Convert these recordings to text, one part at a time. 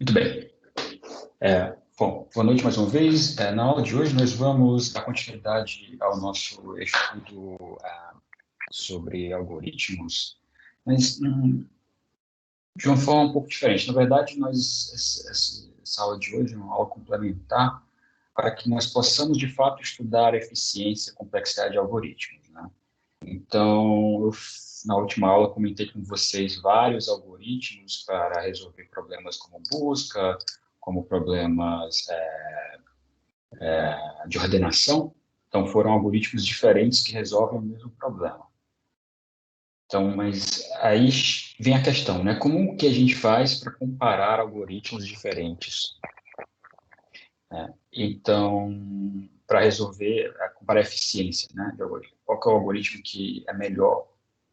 Muito bem. Bom, boa noite mais uma vez. Na aula de hoje nós vamos dar continuidade ao nosso estudo sobre algoritmos, mas de uma forma um pouco diferente. Na verdade, essa aula de hoje é uma aula complementar para que nós possamos, de fato, estudar a eficiência e complexidade de algoritmos, né? Então, na última aula comentei com vocês vários algoritmos para resolver problemas como busca, como problemas de ordenação. Então, foram algoritmos diferentes que resolvem o mesmo problema. Então, mas aí vem a questão, né? Como que a gente faz para comparar algoritmos diferentes, né? Então, para resolver, comparar a eficiência, né, de algoritmo. Qual que é o algoritmo que é melhor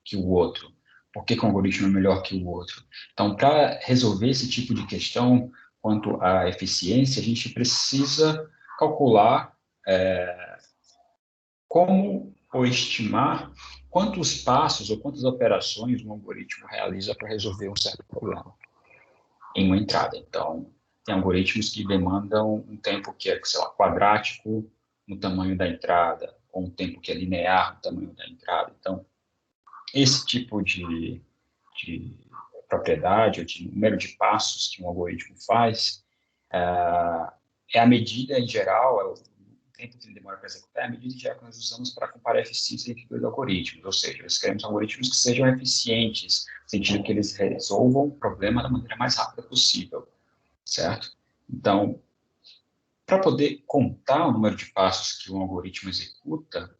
que o outro? Por que que um algoritmo é melhor que o outro? Então, para resolver esse tipo de questão quanto à eficiência, a gente precisa calcular como ou estimar quantos passos ou quantas operações um algoritmo realiza para resolver um certo problema em uma entrada. Então, tem algoritmos que demandam um tempo que é, sei lá, quadrático no tamanho da entrada, ou um tempo que é linear no tamanho da entrada. Então, esse tipo de propriedade, ou de número de passos que um algoritmo faz, é a medida em geral, é o tempo que ele demora para executar, é a medida em geral que nós usamos para comparar a eficiência entre dois algoritmos. Ou seja, nós queremos algoritmos que sejam eficientes, no sentido que eles resolvam o problema da maneira mais rápida possível, certo? Então, para poder contar o número de passos que um algoritmo executa,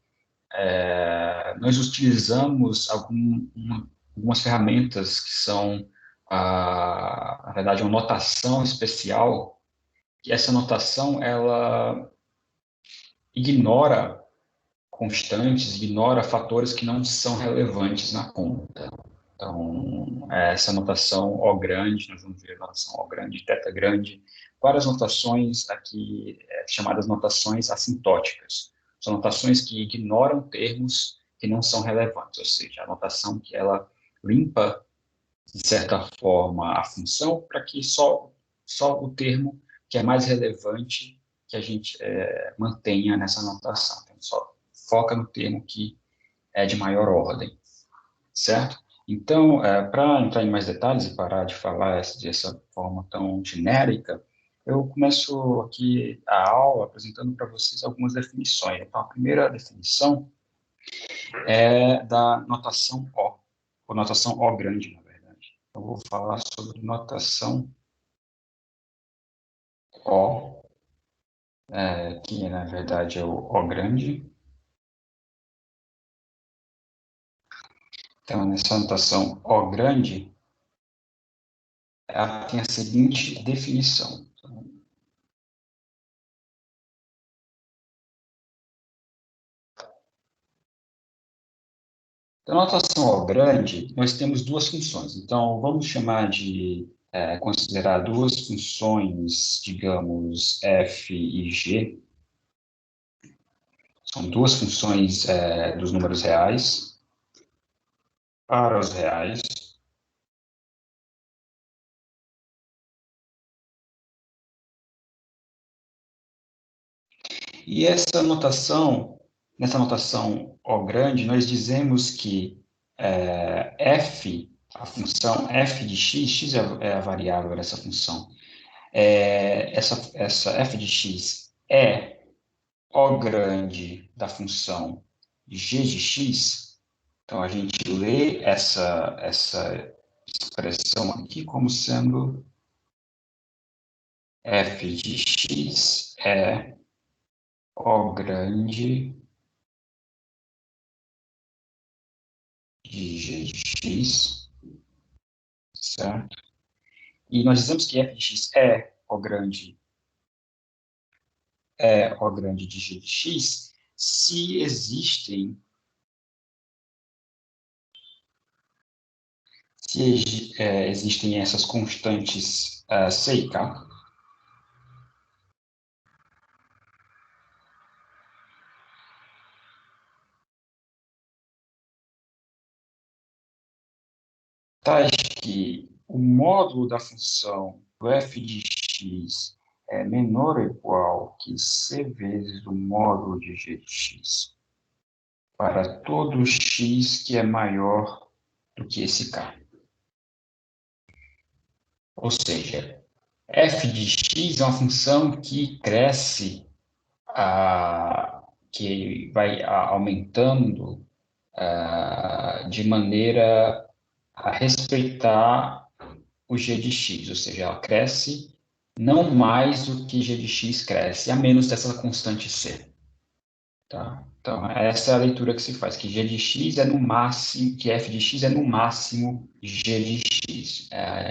nós utilizamos algumas ferramentas que são, na verdade, uma notação especial, e essa notação, ela ignora constantes, ignora fatores que não são relevantes na conta. Então, essa notação O grande, nós vamos ver a notação O grande, teta grande, várias notações aqui, chamadas notações assintóticas. São notações que ignoram termos que não são relevantes, ou seja, a notação que ela limpa, de certa forma, a função para que só o termo que é mais relevante que a gente mantenha nessa notação. Então, só foca no termo que é de maior ordem, certo? Então, para entrar em mais detalhes e parar de falar dessa forma tão genérica, eu começo aqui a aula apresentando para vocês algumas definições. Então, a primeira definição é da notação O, ou notação O grande, na verdade. Eu vou falar sobre notação O, que na verdade é o O grande. Então, nessa notação O grande, ela tem a seguinte definição. Então, na notação O grande, nós temos duas funções. Então, vamos chamar de, considerar duas funções, digamos, f e g. São duas funções dos números reais para os reais. E nessa notação O grande, nós dizemos que f, a função f de x, x é a variável dessa função, essa f de x é O grande da função g de x. Então, a gente lê essa expressão aqui como sendo f de x é O grande de g de x, certo? E nós dizemos que f de x é O grande de g de x se existem essas constantes C e K, tais que o módulo da função o f de x é menor ou igual que c vezes o módulo de g de x para todo x que é maior do que esse k. Ou seja, f de x é uma função que cresce, que vai aumentando de maneira a respeitar o g de x, ou seja, ela cresce não mais do que g de x cresce, a menos dessa constante c. Tá? Então, essa é a leitura que se faz, que g de x é no máximo, que f de x é no máximo g de x.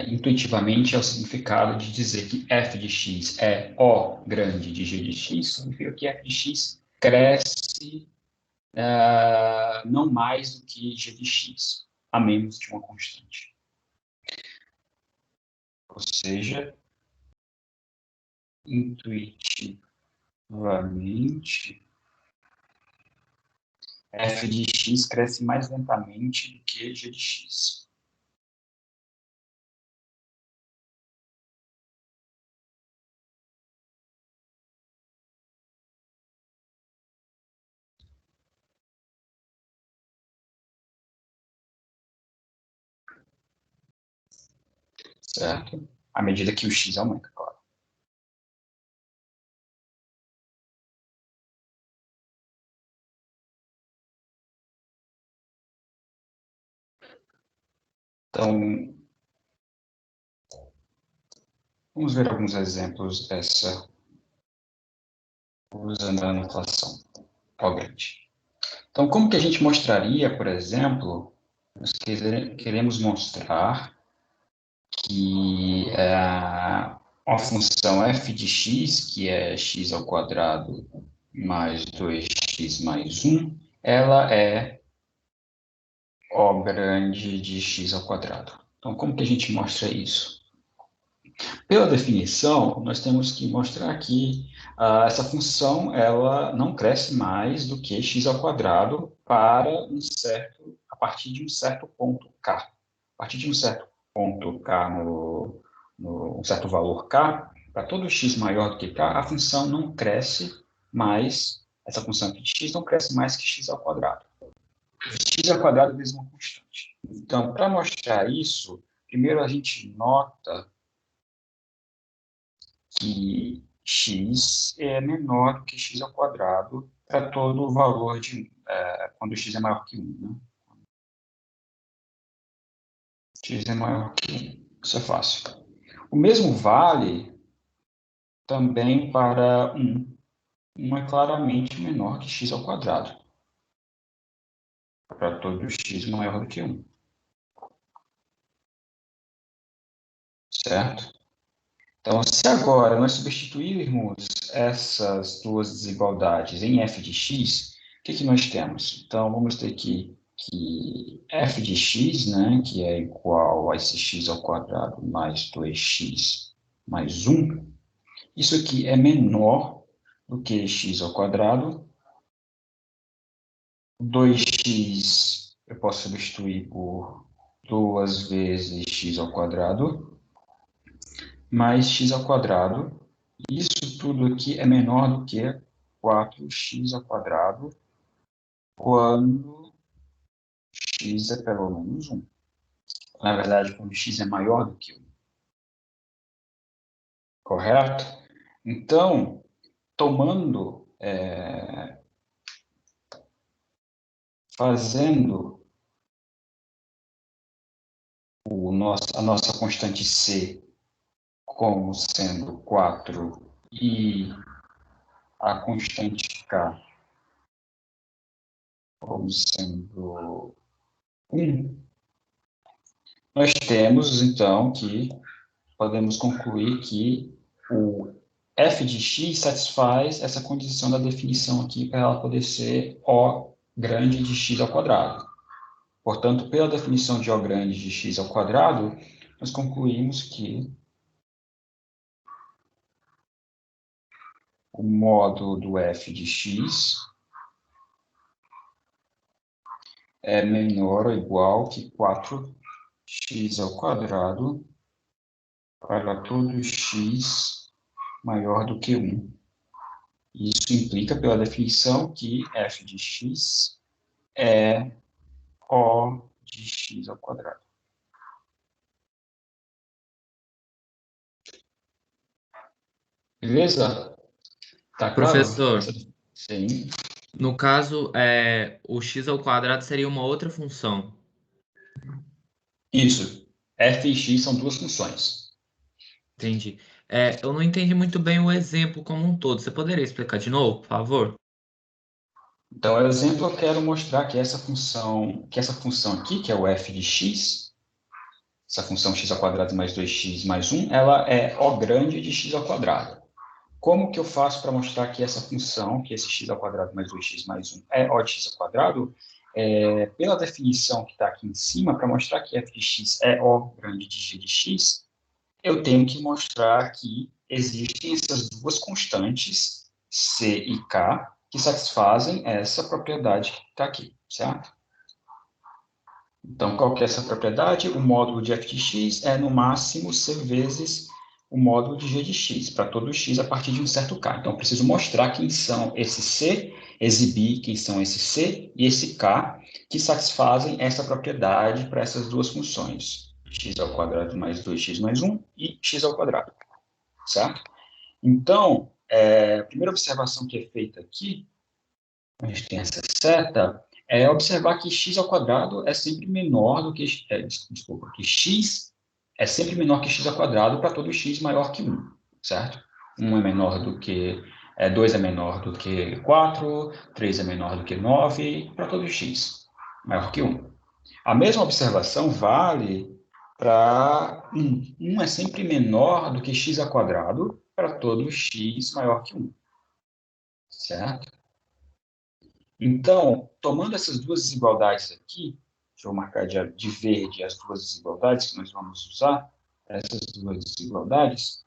Intuitivamente, é o significado de dizer que f de x é O grande de g de x, significa que f de x cresce não mais do que g de x, a menos de uma constante. Ou seja, intuitivamente, f de x cresce mais lentamente do que g de x. Certo? À medida que o x aumenta, claro. Então, vamos ver alguns exemplos dessa, usando a notação grande. Então, como que a gente mostraria, por exemplo, nós queremos mostrar que uma função f de x, que é x ao quadrado mais 2x mais 1, ela é O grande de x ao quadrado. Então, como que a gente mostra isso? Pela definição, nós temos que mostrar que essa função ela não cresce mais do que x ao quadrado para a partir de um certo ponto k. A partir de um certo ponto k um certo valor k, para todo x maior do que k, a função não cresce mais, essa função aqui de x não cresce mais que x ao quadrado. X ao quadrado vezes uma constante. Então, para mostrar isso, primeiro a gente nota que x é menor do que x ao quadrado para todo o valor quando x é maior que 1. Né? X é maior que 1. Isso é fácil. O mesmo vale também para 1. 1 é claramente menor que x ao quadrado para todo x maior do que 1. Certo? Então, se agora nós substituirmos essas duas desigualdades em f de x, o que nós temos? Então, vamos ter que f de x, né, que é igual a esse x ao quadrado mais 2x mais 1, isso aqui é menor do que x ao quadrado. 2x eu posso substituir por 2 vezes x ao quadrado, mais x ao quadrado. Isso tudo aqui é menor do que 4x ao quadrado quando x é pelo menos 1. Na verdade, quando x é maior do que 1. Correto? Então, tomando, fazendo a nossa constante c como sendo 4 e a constante k como sendo 1, nós temos, então, que podemos concluir que o f de x satisfaz essa condição da definição aqui para ela poder ser O grande de x ao quadrado. Portanto, pela definição de O grande de x ao quadrado, nós concluímos que o módulo do f de x é menor ou igual que 4x ao quadrado para todo x maior do que 1. Isso implica, pela definição, que f de x é O de x ao quadrado. Beleza? Tá claro? Professor, Sim. no caso, o x ao quadrado seria uma outra função. Isso. F e x são duas funções. Entendi. Eu não entendi muito bem o exemplo como um todo. Você poderia explicar de novo, por favor? Então, no exemplo, eu quero mostrar que essa função aqui, que é o f de x, essa função x ao quadrado mais 2x mais 1, ela é O grande de x ao quadrado. Como que eu faço para mostrar que essa função, que esse x ao quadrado mais 2x mais 1 é O de x ao quadrado? Pela definição que está aqui em cima, para mostrar que f de x é O grande de g de x, eu tenho que mostrar que existem essas duas constantes, C e K, que satisfazem essa propriedade que está aqui, certo? Então, qual que é essa propriedade? O módulo de f de x é, no máximo, c vezes o módulo de g de x, para todo x a partir de um certo k. Então, eu preciso mostrar quem são esse c, exibir quem são esse c e esse k, que satisfazem essa propriedade para essas duas funções, x ao quadrado mais 2x mais 1 e x ao quadrado, certo? Então, a primeira observação que é feita aqui, a gente tem essa seta, é observar que x ao quadrado é sempre menor do que, desculpa, que x é sempre menor que x ao quadrado para todo x maior que 1, certo? 1 é menor do que, 2 é menor do que 4, 3 é menor do que 9, para todo x maior que 1. A mesma observação vale para 1. 1 é sempre menor do que x ao quadrado para todo x maior que 1, certo? Então, tomando essas duas desigualdades aqui, deixa eu marcar de verde as duas desigualdades que nós vamos usar, essas duas desigualdades,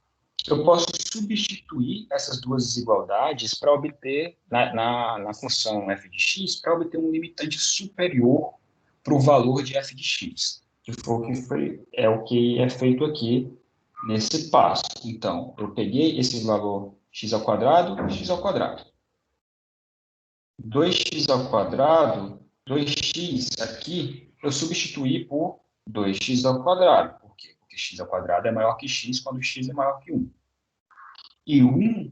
eu posso substituir essas duas desigualdades para obter, na função f de x, para obter um limitante superior para o valor de f de x, que é o que é feito aqui nesse passo. Então, eu peguei esse valor x ao quadrado e x ao quadrado. 2x ao quadrado, 2x aqui, eu substituí por 2x ao quadrado. Por quê? Porque x ao quadrado é maior que x quando x é maior que 1. E 1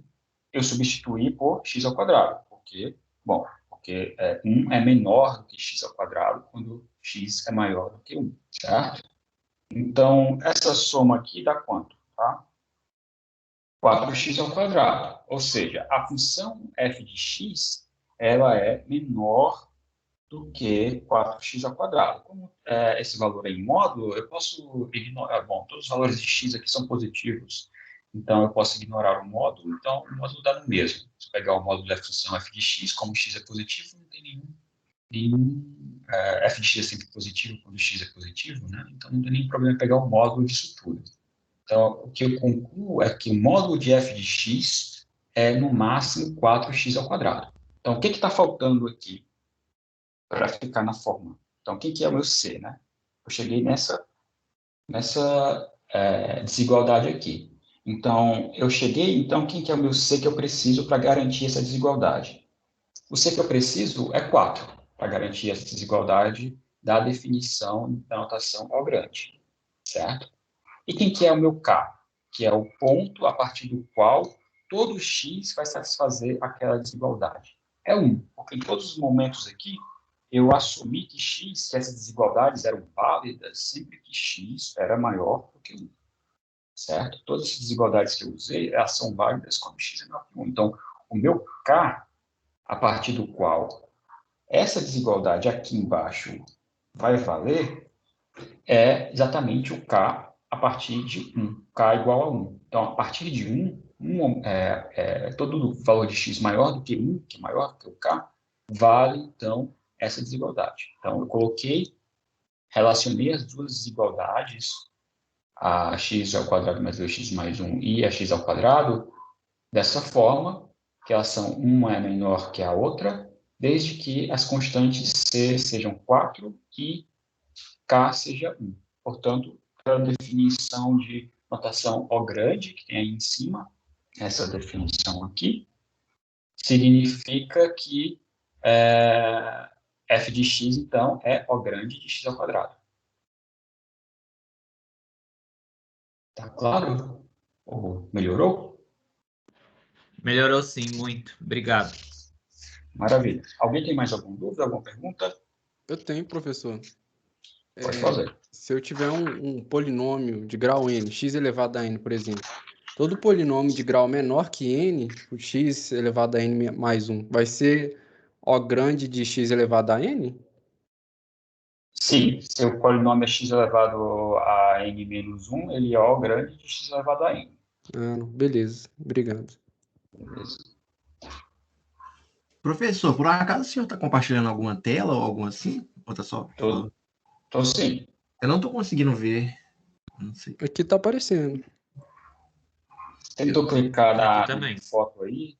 eu substituí por x ao quadrado. Por quê? Bom, porque 1 é menor do que x ao quadrado quando x é maior do que 1, certo? Então, essa soma aqui dá quanto? Tá? 4x ao quadrado. Ou seja, a função f de x ela é menor do que 4x ao quadrado. Como esse valor é em módulo, eu posso ignorar. Bom, todos os valores de x aqui são positivos, então eu posso ignorar o módulo, então o módulo dá no mesmo. Se eu pegar o módulo da função f de x, como x é positivo, não tem nenhum f de x é sempre positivo quando x é positivo, né? Então não tem nenhum problema pegar o módulo disso tudo. Então, o que eu concluo é que o módulo de f de x é, no máximo, 4x ao quadrado. Então, o que está faltando aqui para ficar na forma? Então, quem que é o meu c, né? Eu cheguei nessa desigualdade aqui. Então, quem que é o meu c que eu preciso para garantir essa desigualdade? O c que eu preciso é 4, para garantir essa desigualdade da definição da notação ao grande, certo? E quem que é o meu K? Que é o ponto a partir do qual todo x vai satisfazer aquela desigualdade. É 1, porque em todos os momentos aqui, eu assumi que x, que essas desigualdades eram válidas sempre que x era maior do que 1, certo? Todas as desigualdades que eu usei, elas são válidas quando x é maior que 1. Então, o meu K, a partir do qual essa desigualdade aqui embaixo vai valer, é exatamente o K a partir de 1, K igual a 1. Então, a partir de 1 todo valor de x maior do que 1, que é maior do que o K, vale, então, essa desigualdade. Então, eu relacionei as duas desigualdades, a x ao quadrado mais 2x mais 1 e a x ao quadrado, dessa forma, que elas são, uma é menor que a outra, desde que as constantes c sejam 4 e K seja 1. Portanto, para a definição de notação O grande, que tem aí em cima, essa definição aqui, significa que f de x, então, é O grande de x ao quadrado. Tá claro? Ou melhorou? Melhorou sim, muito. Obrigado. Maravilha. Alguém tem mais alguma dúvida, alguma pergunta? Eu tenho, professor. Pode fazer. Se eu tiver um polinômio de grau n, x elevado a n, por exemplo, todo polinômio de grau menor que n, o x elevado a n mais 1, vai ser O grande de x elevado a n? Sim, se o polinômio é x elevado a n menos 1, ele é O grande de x elevado a n. Ah, não. Beleza. Obrigado. Beleza? Professor, por acaso o senhor está compartilhando alguma tela ou alguma assim? Ou tá só falando? Tô sim. Eu não estou conseguindo ver. Não sei. Aqui tá aparecendo. Tentou clicar Aqui na também. foto aí?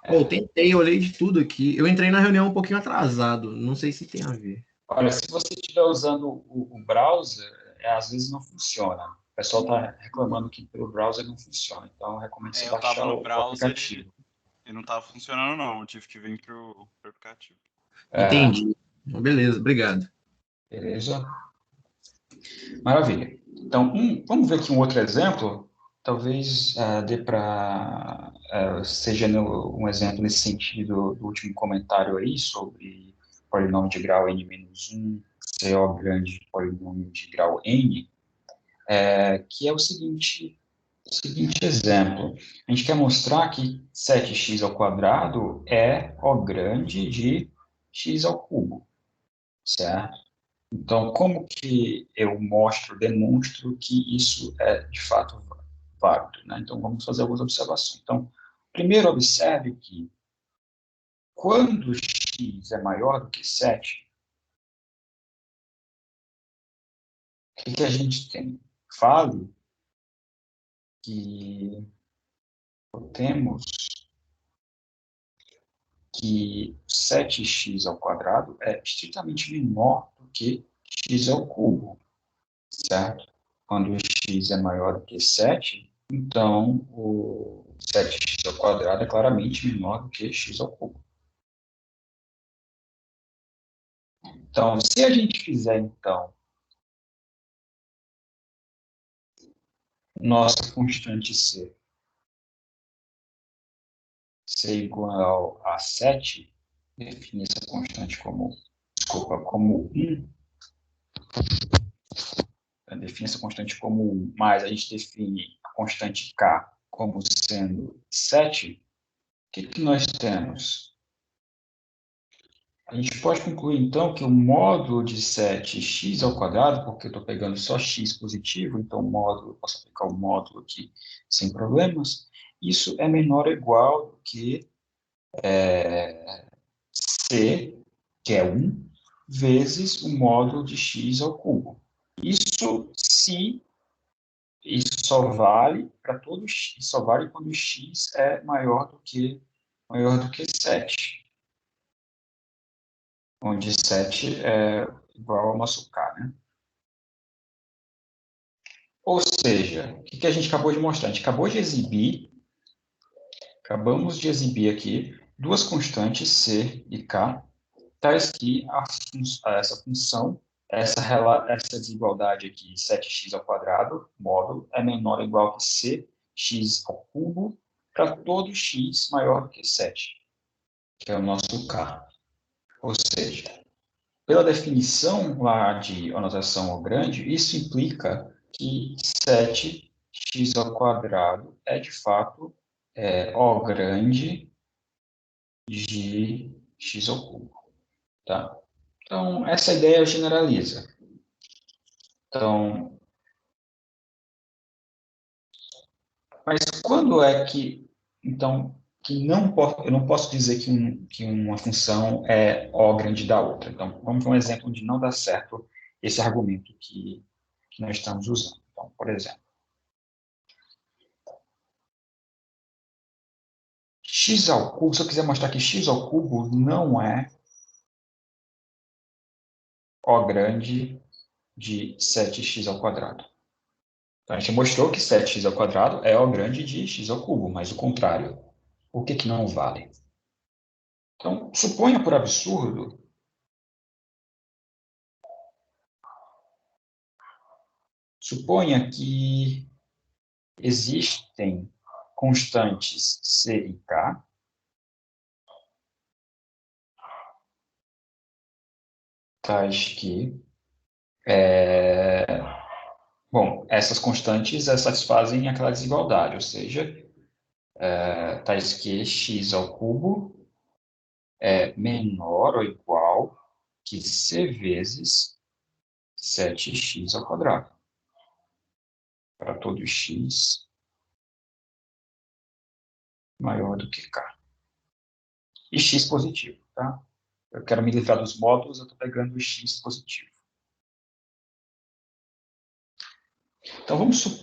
Eu tentei, eu olhei de tudo aqui. Eu entrei na reunião um pouquinho atrasado. Não sei se tem a ver. Olha, se você estiver usando o browser, às vezes não funciona. O pessoal está reclamando que pelo browser não funciona. Então, eu recomendo você Eu baixar tava no o browser aplicativo. e não tava funcionando, não. Eu tive que vir pro aplicativo. Entendi. Beleza, obrigado. Beleza? Maravilha. Então, vamos ver aqui um outro exemplo. Talvez dê para seja um exemplo nesse sentido do último comentário aí sobre polinômio de grau n-1, CO grande de polinômio de grau n, que é o seguinte exemplo. A gente quer mostrar que 7x ao quadrado é O grande de x ao cubo, certo? Então, como que eu demonstro que isso é, de fato, válido, né? Então, vamos fazer algumas observações. Então, primeiro, observe que quando x é maior do que 7, o que a gente tem? Fale que temos que 7x ao quadrado é estritamente menor do que x ao cubo, certo? Quando x é maior do que 7, então o 7x ao quadrado é claramente menor do que x ao cubo. Então, se a gente fizer, então, nossa constante C igual a 7, definir essa constante como 1, define essa constante como 1, mas a gente define a constante K como sendo 7, o que nós temos? A gente pode concluir, então, que o módulo de 7x ao quadrado, porque eu estou pegando só x positivo, então eu posso aplicar o módulo aqui sem problemas, isso é menor ou igual do que c, que é 1, vezes o módulo de x ao cubo. Isso só vale para todo x, só vale quando x é maior do que 7, onde 7 é igual ao nosso k, né? Ou seja, o que a gente acabou de mostrar? A gente acabamos de exibir aqui duas constantes c e k, tais que essa função, essa desigualdade aqui, 7x ao quadrado, módulo, é menor ou igual que cx ao cubo, para todo x maior do que 7, que é o nosso k. Ou seja, pela definição lá de notação ao grande, isso implica que 7x ao quadrado é, de fato, O grande de x ao cubo. Tá? Então, essa ideia generaliza. Então, mas quando é que, então, eu não posso dizer que uma função é O grande da outra. Então, vamos ver um exemplo onde não dá certo esse argumento que nós estamos usando. Então, por exemplo, x ao cubo, se eu quiser mostrar que x ao cubo não é O grande de 7x ao quadrado. Então, a gente mostrou que 7x ao quadrado é O grande de x ao cubo, mas o contrário. Por que que não vale? Então, suponha por absurdo que existem constantes C e K, tais que, bom, essas constantes satisfazem aquela desigualdade, ou seja, tais que x ao cubo é menor ou igual que C vezes 7x ao quadrado. Para todo x maior do que k. E x positivo, tá? Eu quero me livrar dos módulos, eu estou pegando o x positivo.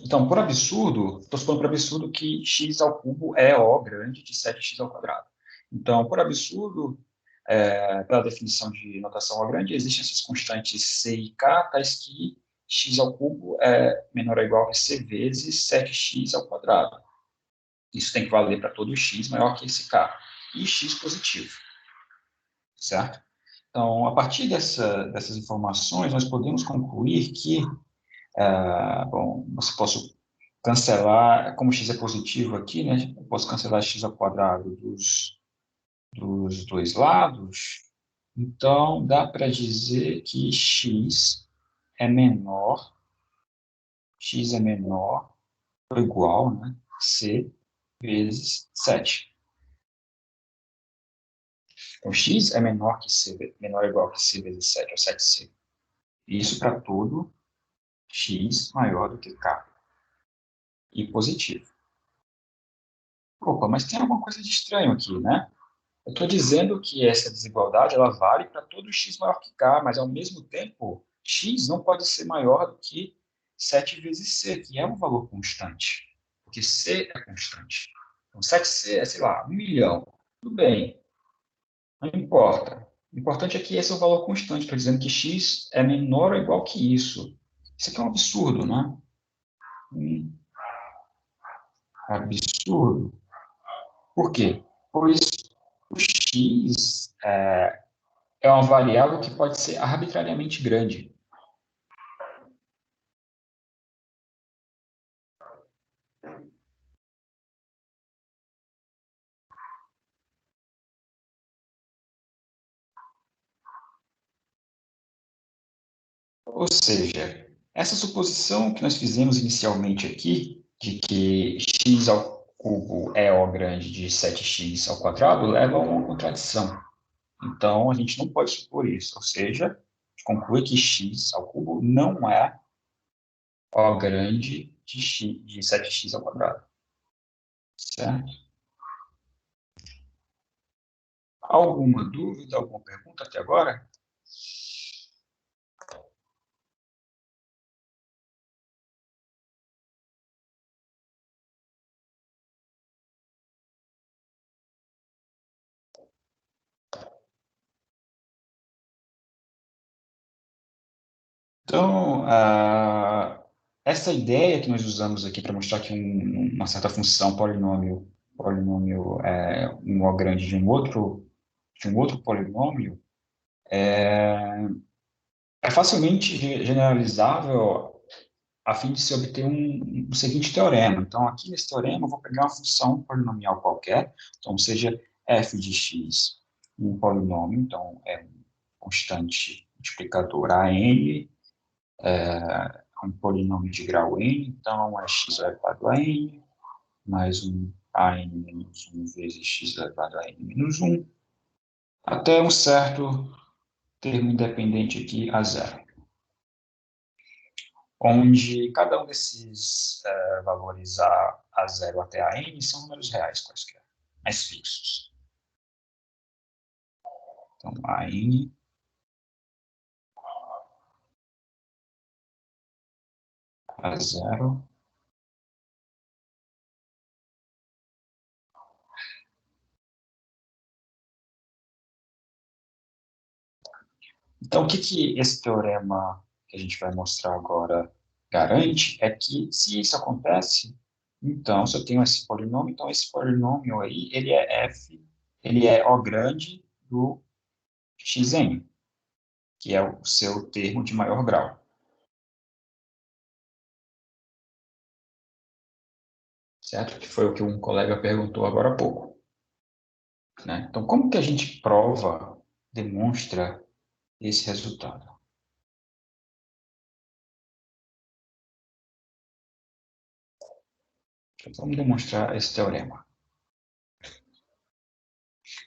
Então, por absurdo, estou supondo por absurdo que x ao cubo é O grande de 7x ao quadrado. Então, por absurdo, pela definição de notação O grande, existem essas constantes C e K, tais que x ao cubo é menor ou igual que C vezes 7x ao quadrado. Isso tem que valer para todo x maior que esse K. E x positivo. Certo? Então, a partir dessas informações, nós podemos concluir que, bom, você posso cancelar, como x é positivo aqui, né, eu posso cancelar x ao quadrado dos dois lados, então dá para dizer que x é menor ou igual, né, c vezes 7. Então, x é menor ou igual que c vezes 7, ou 7c. Isso para todo x maior do que k. E positivo. Opa, mas tem alguma coisa de estranho aqui, né? Eu estou dizendo que essa desigualdade ela vale para todo x maior que k, mas ao mesmo tempo, x não pode ser maior do que 7 vezes c, que é um valor constante. Porque c é constante. Então, 7c é, sei lá, 1 milhão. Tudo bem, não importa. O importante é que esse é o valor constante. Estou dizendo que x é menor ou igual que isso. Isso aqui é um absurdo, né? Um absurdo. Por quê? Pois o x é uma variável que pode ser arbitrariamente grande. Ou seja, essa suposição que nós fizemos inicialmente aqui, de que x ao cubo é O grande de 7x ao quadrado, leva a uma contradição. Então, a gente não pode supor isso. Ou seja, a gente conclui que x ao cubo não é O grande de 7x ao quadrado. Certo? Alguma dúvida, alguma pergunta até agora? Então, essa ideia que nós usamos aqui para mostrar que uma certa função polinômio é um O grande de um outro polinômio, é facilmente generalizável a fim de se obter um seguinte teorema. Então, aqui nesse teorema, eu vou pegar uma função polinomial qualquer, então, seja f de x, um polinômio, então, é um constante multiplicador a n, um polinômio de grau n, então é x elevado a n, mais um a n menos 1 vezes x elevado a n menos 1, até um certo termo independente aqui a zero, onde cada um desses valores a zero até a n são números reais quaisquer, mais fixos. Então, a n a zero. Então, o que esse teorema que a gente vai mostrar agora garante é que, se isso acontece, então, se eu tenho esse polinômio, então esse polinômio aí, ele é f, ele é O grande do xn, que é o seu termo de maior grau. Certo? Que foi o que um colega perguntou agora há pouco. Né? Então, como que a gente prova, demonstra esse resultado? Vamos demonstrar esse teorema.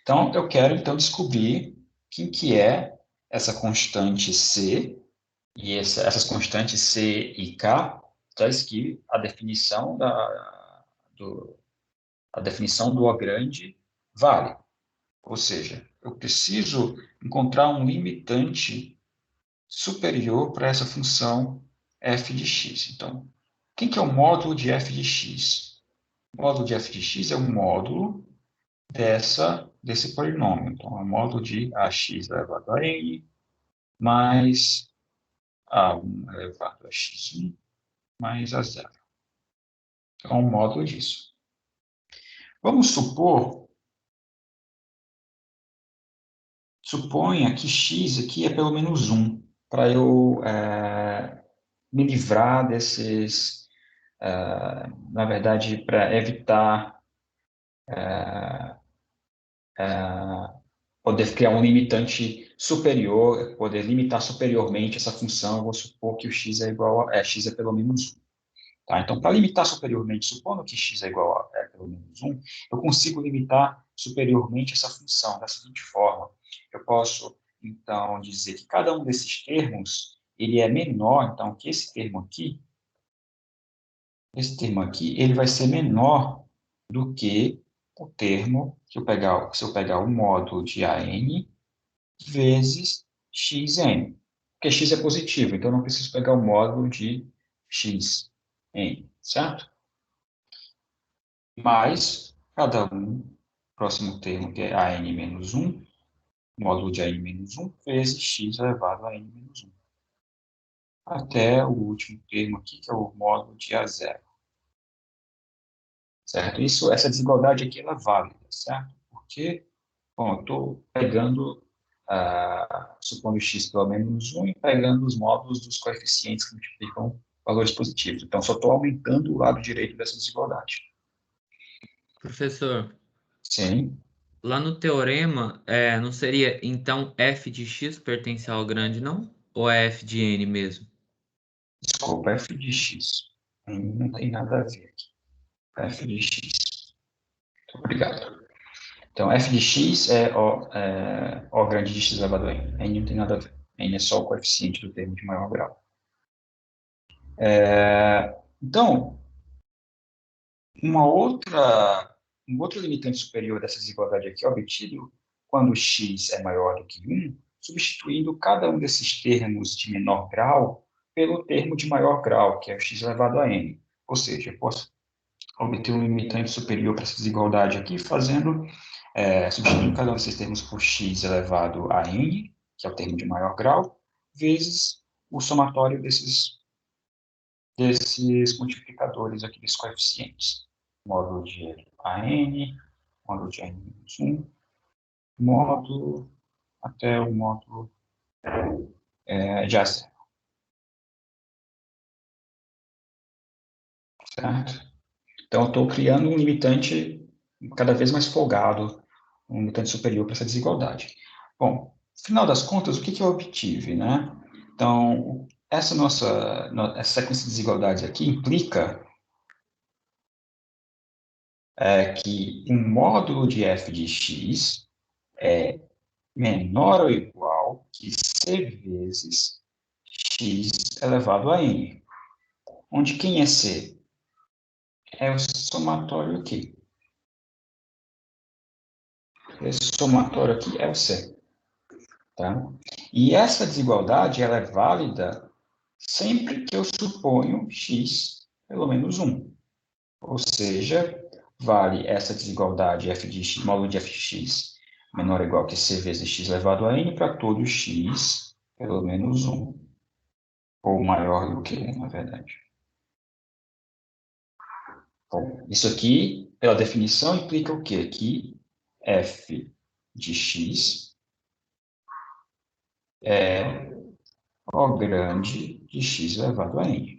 Então, eu quero então descobrir quem que é essa constante C, e essas constantes C e K, diz que a definição a definição do O grande vale. Ou seja, eu preciso encontrar um limitante superior para essa função f de x. Então, quem que é o módulo de f de x? O módulo de f de x é o módulo desse polinômio. Então, é o módulo de ax elevado a n mais a1 elevado a x1 mais a0. Então, é um módulo disso. Vamos supor, suponha que x aqui é pelo menos 1, para eu me livrar desses, na verdade, para evitar poder criar um limitante superior, poder limitar superiormente essa função, eu vou supor que o x é igual x é pelo menos 1. Tá? Então, para limitar superiormente, supondo que x é igual a pelo menos 1, eu consigo limitar superiormente essa função da seguinte forma. Eu posso, então, dizer que cada um desses termos, ele é menor, então, que esse termo aqui, ele vai ser menor do que o termo, se eu pegar o módulo de AN vezes xn, porque x é positivo, então eu não preciso pegar o módulo de xn, certo? Mais cada um, próximo termo, que é AN menos 1, módulo de AN menos 1, vezes x elevado a n menos 1. Até o último termo aqui, que é o módulo de A0. Certo? Essa desigualdade aqui, ela é válida, certo? Porque, bom, eu estou pegando, supondo x pelo menos 1, e pegando os módulos dos coeficientes que multiplicam valores positivos. Então, só estou aumentando o lado direito dessa desigualdade. Professor, Sim. lá no teorema, não seria, então, f de x pertence ao grande, não? Ou é f de n mesmo? Desculpa, f de x. Não tem nada a ver aqui. F de x. Muito obrigado. Então, f de x é O grande de x elevado a n. N não tem nada a ver. N é só o coeficiente do termo de maior grau. Então, um outro limitante superior dessa desigualdade aqui é obtido quando x é maior do que 1, substituindo cada um desses termos de menor grau pelo termo de maior grau, que é o x elevado a n. Ou seja, eu posso obter um limitante superior para essa desigualdade aqui, substituindo cada um desses termos por x elevado a n, que é o termo de maior grau, vezes o somatório desses multiplicadores aqui, desses coeficientes. Módulo de AN, módulo de AN-1, módulo até o módulo de A0. Certo? Então, eu estou criando um limitante cada vez mais folgado, um limitante superior para essa desigualdade. Bom, no final das contas, o que eu obtive, né? Então, essa sequência de desigualdades aqui implica que um módulo de f de x é menor ou igual que c vezes x elevado a n, onde quem é c? É o somatório aqui. Esse somatório aqui é o c. Tá? E essa desigualdade ela é válida sempre que eu suponho x pelo menos 1. Ou seja, vale essa desigualdade f de x, módulo de f de x menor ou igual que c vezes x elevado a n para todo x pelo menos 1. Ou maior do que 1, na verdade. Bom, isso aqui, pela definição, implica o quê? Que f de x é O grande de x elevado a n.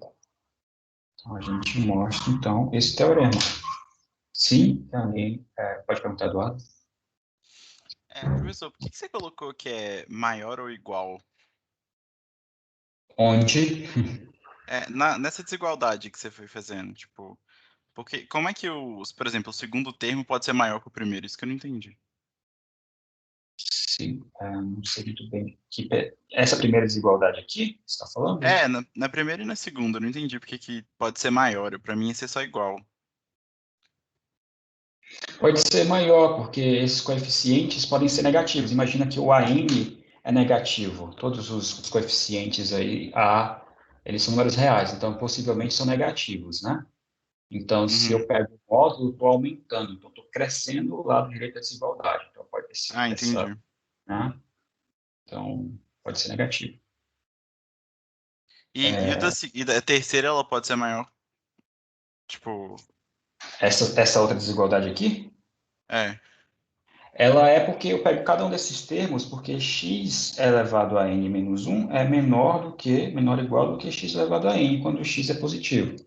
Então, a gente mostra, então, esse teorema. Sim, alguém pode perguntar, Eduardo? Professor, por que você colocou que é maior ou igual? Onde? Nessa desigualdade que você foi fazendo, tipo, porque como é que por exemplo, o segundo termo pode ser maior que o primeiro? Isso que eu não entendi. Sim, não sei muito bem. Essa primeira desigualdade aqui, você está falando? Na primeira e na segunda, eu não entendi porque que pode ser maior. Pra mim ia ser só igual. Pode ser maior, porque esses coeficientes podem ser negativos. Imagina que o AN é negativo. Todos os coeficientes aí, eles são números reais, então possivelmente são negativos, né? Então, se eu Uhum. pego o módulo, estou aumentando, então estou crescendo o lado direito da desigualdade. Então, pode ter Entendi. né? Então, pode ser negativo. E da terceira, ela pode ser maior? Tipo, Essa outra desigualdade aqui, é. ela é porque eu pego cada um desses termos, porque x elevado a n menos 1 é menor ou igual do que x elevado a n, quando x é positivo.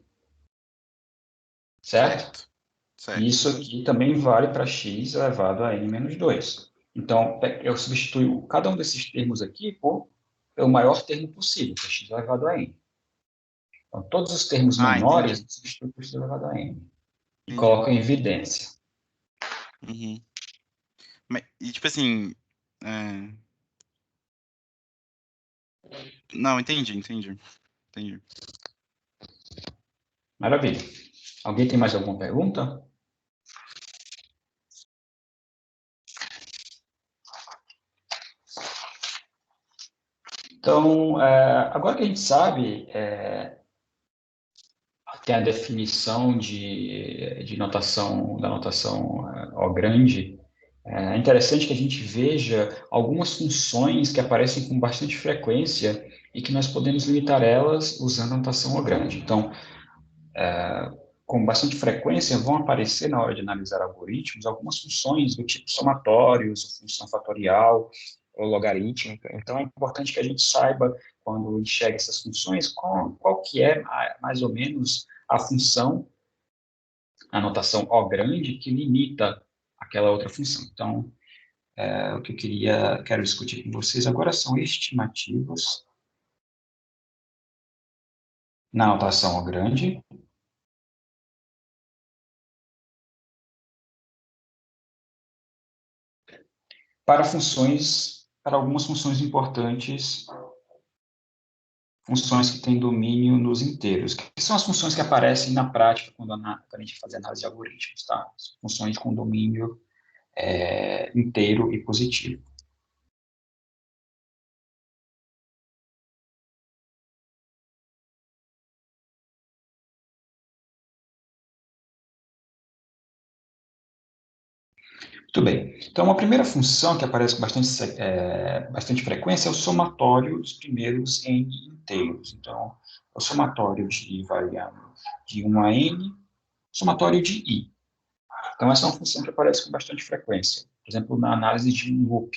Certo? E Certo. isso aqui também vale para x elevado a n menos 2. Então, eu substituo cada um desses termos aqui por o maior termo possível, que é x elevado a n. Então, todos os termos menores, Entendi. eu substituo por x elevado a n. E Entendi. coloco em evidência. Uhum. E tipo assim. é, Não, entendi. Maravilha. Alguém tem mais alguma pergunta? Então, agora que a gente sabe, tem a definição de notação, da notação O grande, é interessante que a gente veja algumas funções que aparecem com bastante frequência e que nós podemos limitar elas usando a notação O grande. Então, com bastante frequência vão aparecer na hora de analisar algoritmos algumas funções do tipo somatórios, função fatorial ou logarítmica. Então, é importante que a gente saiba, quando enxerga essas funções, qual que é mais ou menos a função, a notação O grande, que limita aquela outra função. Então, o que quero discutir com vocês agora são estimativas na notação O grande para algumas funções importantes, funções que têm domínio nos inteiros, que são as funções que aparecem na prática quando a gente faz análise de algoritmos, tá? Funções com domínio inteiro e positivo. Muito bem. Então, uma primeira função que aparece com bastante frequência é o somatório dos primeiros n inteiros. Então, é o somatório de variável de 1 a n, somatório de i. Então, essa é uma função que aparece com bastante frequência. Por exemplo, na análise de um loop,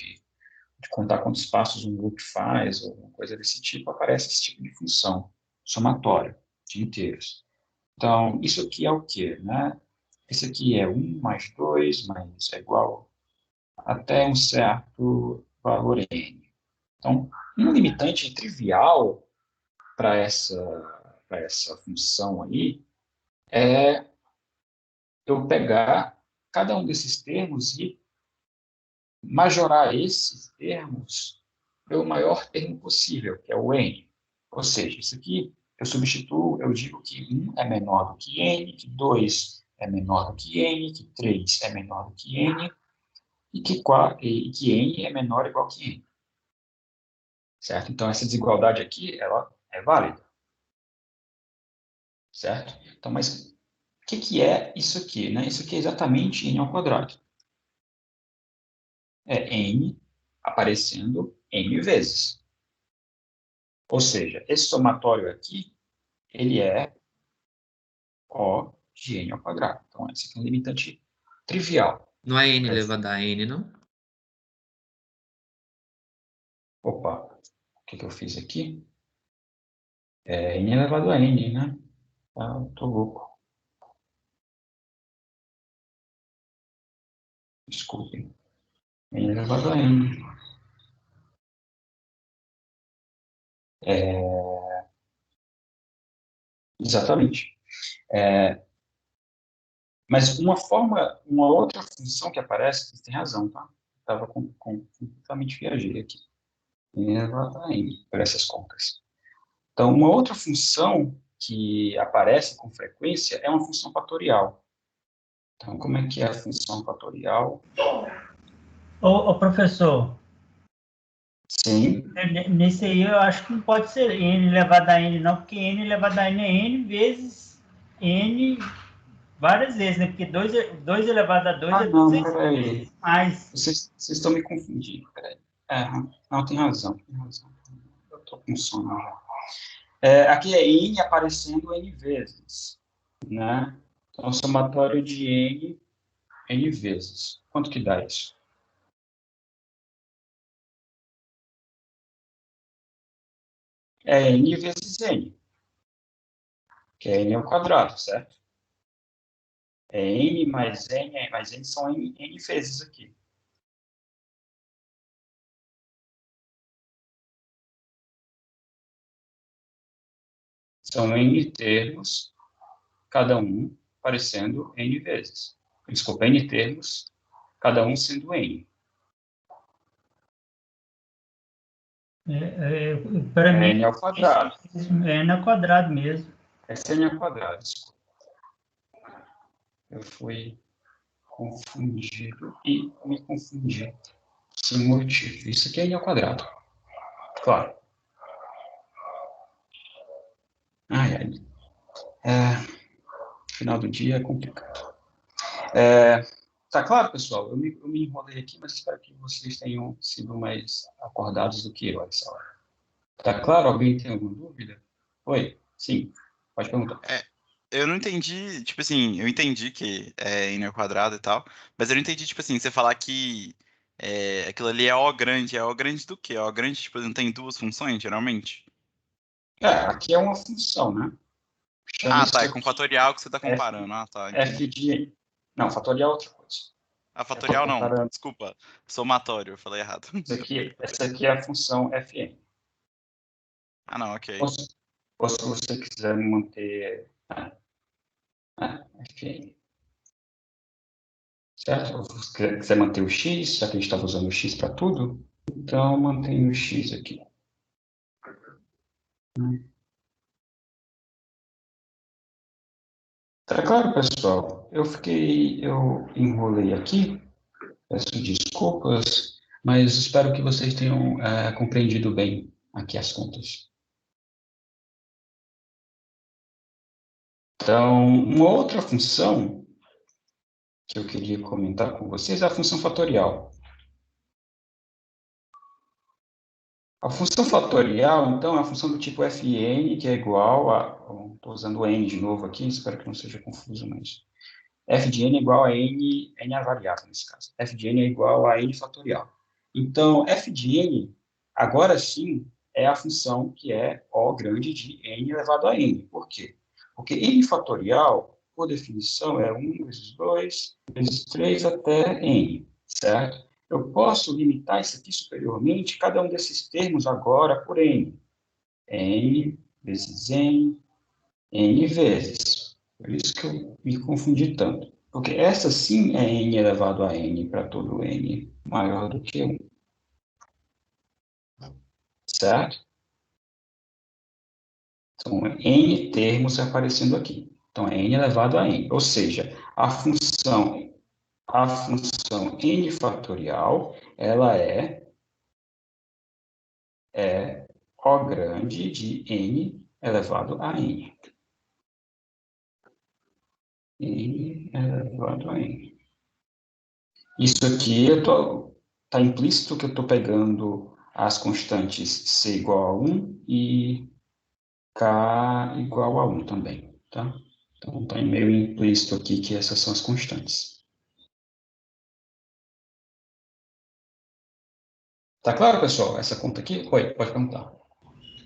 de contar quantos passos um loop faz, ou uma coisa desse tipo, aparece esse tipo de função, somatório de inteiros. Então, isso aqui é o quê, né? Esse aqui é 1 mais 2, mais é igual até um certo valor n. Então, um limitante trivial para essa função aí é eu pegar cada um desses termos e majorar esses termos pelo maior termo possível, que é o n. Ou seja, isso aqui eu substituo, eu digo que 1 é menor do que n, que 2 é menor do que n, que 3 é menor do que n, e que n é menor ou igual que n. Certo? Então, essa desigualdade aqui, ela é válida. Certo? Então, mas o que é isso aqui? Né? Isso aqui é exatamente n ao quadrado. É n aparecendo n vezes. Ou seja, esse somatório aqui, ele é O de n ao quadrado. Então, esse aqui é um limitante trivial. Não é n elevado a n, não? Opa, o que eu fiz aqui? É n elevado a n, né? Ah, tô louco. Desculpem. N elevado a n. Exatamente. Mas uma outra função que aparece, você tem razão, tá? Estava completamente viajei aqui. N elevado a n, por essas contas. Então, uma outra função que aparece com frequência é uma função fatorial. Então, como é que é a função fatorial? Ô, professor, Sim, nesse aí eu acho que não pode ser n elevado a n, não, porque n elevado a n é n vezes n várias vezes, né? Porque 2 elevado a 2 é não, 2 peraí. vezes mais. Vocês estão me confundindo, peraí. Não, tem razão, tem razão. Eu estou com sono já. Aqui é n aparecendo n vezes, né? Então, somatório de n vezes. Quanto que dá isso? É n vezes n, que é n ao quadrado, certo? É n mais n são n vezes aqui. São n termos, cada um aparecendo n vezes. Desculpa, n termos, cada um sendo n. Para É mim, n ao quadrado. é n ao quadrado mesmo. Esse é n ao quadrado, desculpa. Eu fui confundido e me confundi sem motivo. Isso aqui é n ao quadrado. Claro. Ai, ai. Final do dia é complicado. Tá claro, pessoal? Eu me enrolei aqui, mas espero que vocês tenham sido mais acordados do que eu essa hora. Tá claro? Alguém tem alguma dúvida? Oi? Sim, pode perguntar. Eu não entendi, tipo assim, eu entendi que é n ao quadrado e tal, mas eu não entendi, tipo assim, você falar que aquilo ali é O grande do quê? O grande, tipo, não tem duas funções, geralmente? Aqui é uma função, né? Chama Ah, isso tá, é com aqui fatorial que você tá f, comparando. Ah, tá, f entendi. de n. Não, fatorial é outra coisa. Ah, Eu estou fatorial não, comparando. desculpa, somatório, eu falei errado. Essa aqui é a função fn. Ah, não, ok. Ou se você quiser manter fn. Certo? Ou se você quiser manter o x, já que a gente estava usando o x para tudo, então mantém o x aqui. Tá claro, pessoal? Eu enrolei aqui, peço desculpas, mas espero que vocês tenham compreendido bem aqui as contas. Então, uma outra função que eu queria comentar com vocês é a função fatorial. A função fatorial, então, é a função do tipo fn, que é igual a... Estou usando o n de novo aqui, espero que não seja confuso, mas... f de n é igual a n é a variável nesse caso. F de n é igual a n fatorial. Então, f de n, agora sim, é a função que é O grande de n elevado a n. Por quê? Porque n fatorial, por definição, é 1 vezes 2 vezes 3 até n, certo? Eu posso limitar isso aqui superiormente, cada um desses termos agora por n. n vezes n vezes. Por isso que eu me confundi tanto. Porque essa sim é n elevado a n para todo n maior do que 1. Certo? Então, n termos aparecendo aqui. Então, é n elevado a n. Ou seja, a função n fatorial, ela é O grande de n elevado a n. N elevado a n. Isso aqui está implícito que eu estou pegando as constantes C igual a 1 e K igual a 1 também, tá? Então, está meio implícito aqui que essas são as constantes. Tá claro, pessoal? Essa conta aqui? Oi, pode perguntar.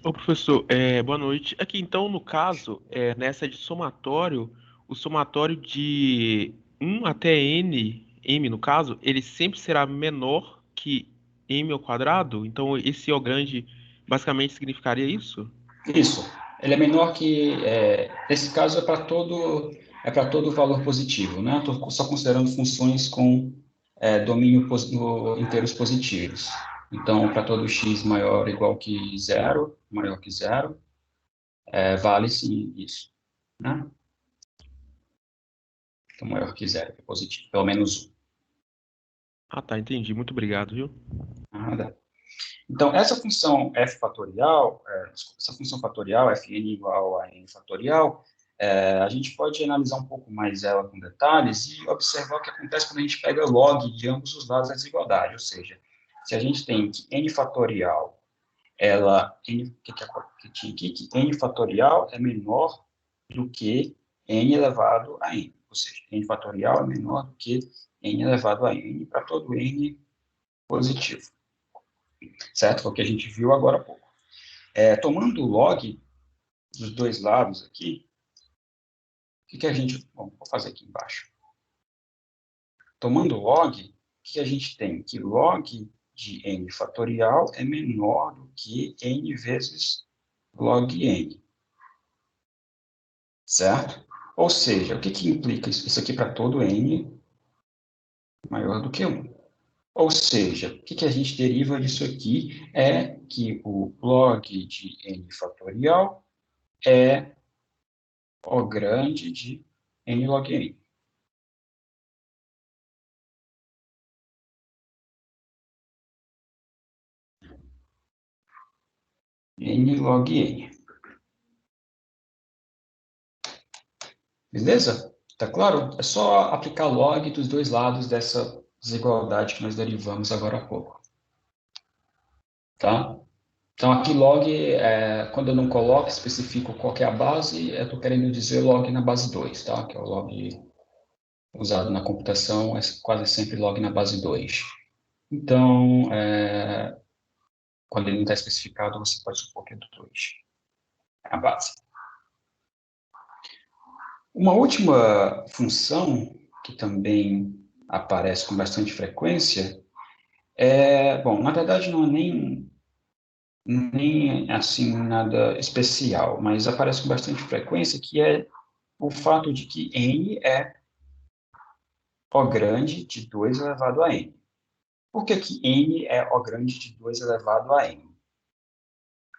Ô, professor, boa noite. Aqui, então, no caso, nessa de somatório, o somatório de 1 até m no caso, ele sempre será menor que m ao quadrado? Então, esse O grande basicamente significaria isso? Isso. Ele é menor que... nesse caso, é para todo valor positivo, né? Estou só considerando funções com domínio inteiros positivos. Então, para todo x maior ou igual que zero, maior que zero, vale sim isso, né? Então, maior que zero, é positivo, pelo menos 1. Ah, tá, entendi. Muito obrigado, viu? Nada. Então, essa função f fatorial, essa função fatorial, fn igual a n fatorial, a gente pode analisar um pouco mais ela com detalhes e observar o que acontece quando a gente pega log de ambos os lados da desigualdade, ou seja, se a gente tem que n fatorial, que tinha aqui, que n fatorial é menor do que n elevado a n, ou seja, n fatorial é menor do que n elevado a n para todo n positivo, certo? Foi o que a gente viu agora há pouco. Tomando o log dos dois lados aqui, o que a gente... Bom, vou fazer aqui embaixo. Tomando o log, o que a gente tem? Que log de n fatorial é menor do que n vezes log n. Certo? Ou seja, o que implica isso aqui para todo n maior do que 1? Ou seja, o que a gente deriva disso aqui é que o log de n fatorial é O grande de n log n. N log n. Beleza? Tá claro? É só aplicar log dos dois lados dessa desigualdade que nós derivamos agora há pouco. Tá? Então, aqui log, quando eu não coloco, especifico qual que é a base, eu estou querendo dizer log na base 2, tá? Que é o log usado na computação, é quase sempre log na base 2. Então, quando ele não está especificado, você pode supor que é do 2. É a base. Uma última função que também aparece com bastante frequência bom, na verdade não é nem assim nada especial, mas aparece com bastante frequência, que é o fato de que n é O grande de 2 elevado a n. Por que que n é O grande de 2 elevado a n?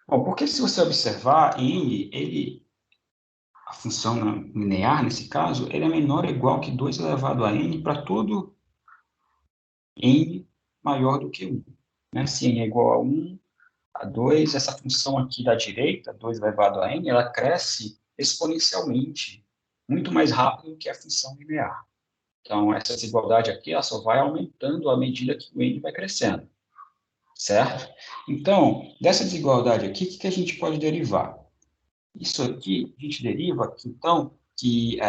Bom, porque se você observar, n, a função linear, nesse caso, ele é menor ou igual que 2 elevado a n para todo n maior do que 1. Né? Se n é igual a 1, a 2, essa função aqui da direita, 2 elevado a n, ela cresce exponencialmente, muito mais rápido do que a função linear. Então, essa desigualdade aqui, ela só vai aumentando à medida que o n vai crescendo, certo? Então, dessa desigualdade aqui, o que a gente pode derivar? Isso aqui, a gente deriva, então, que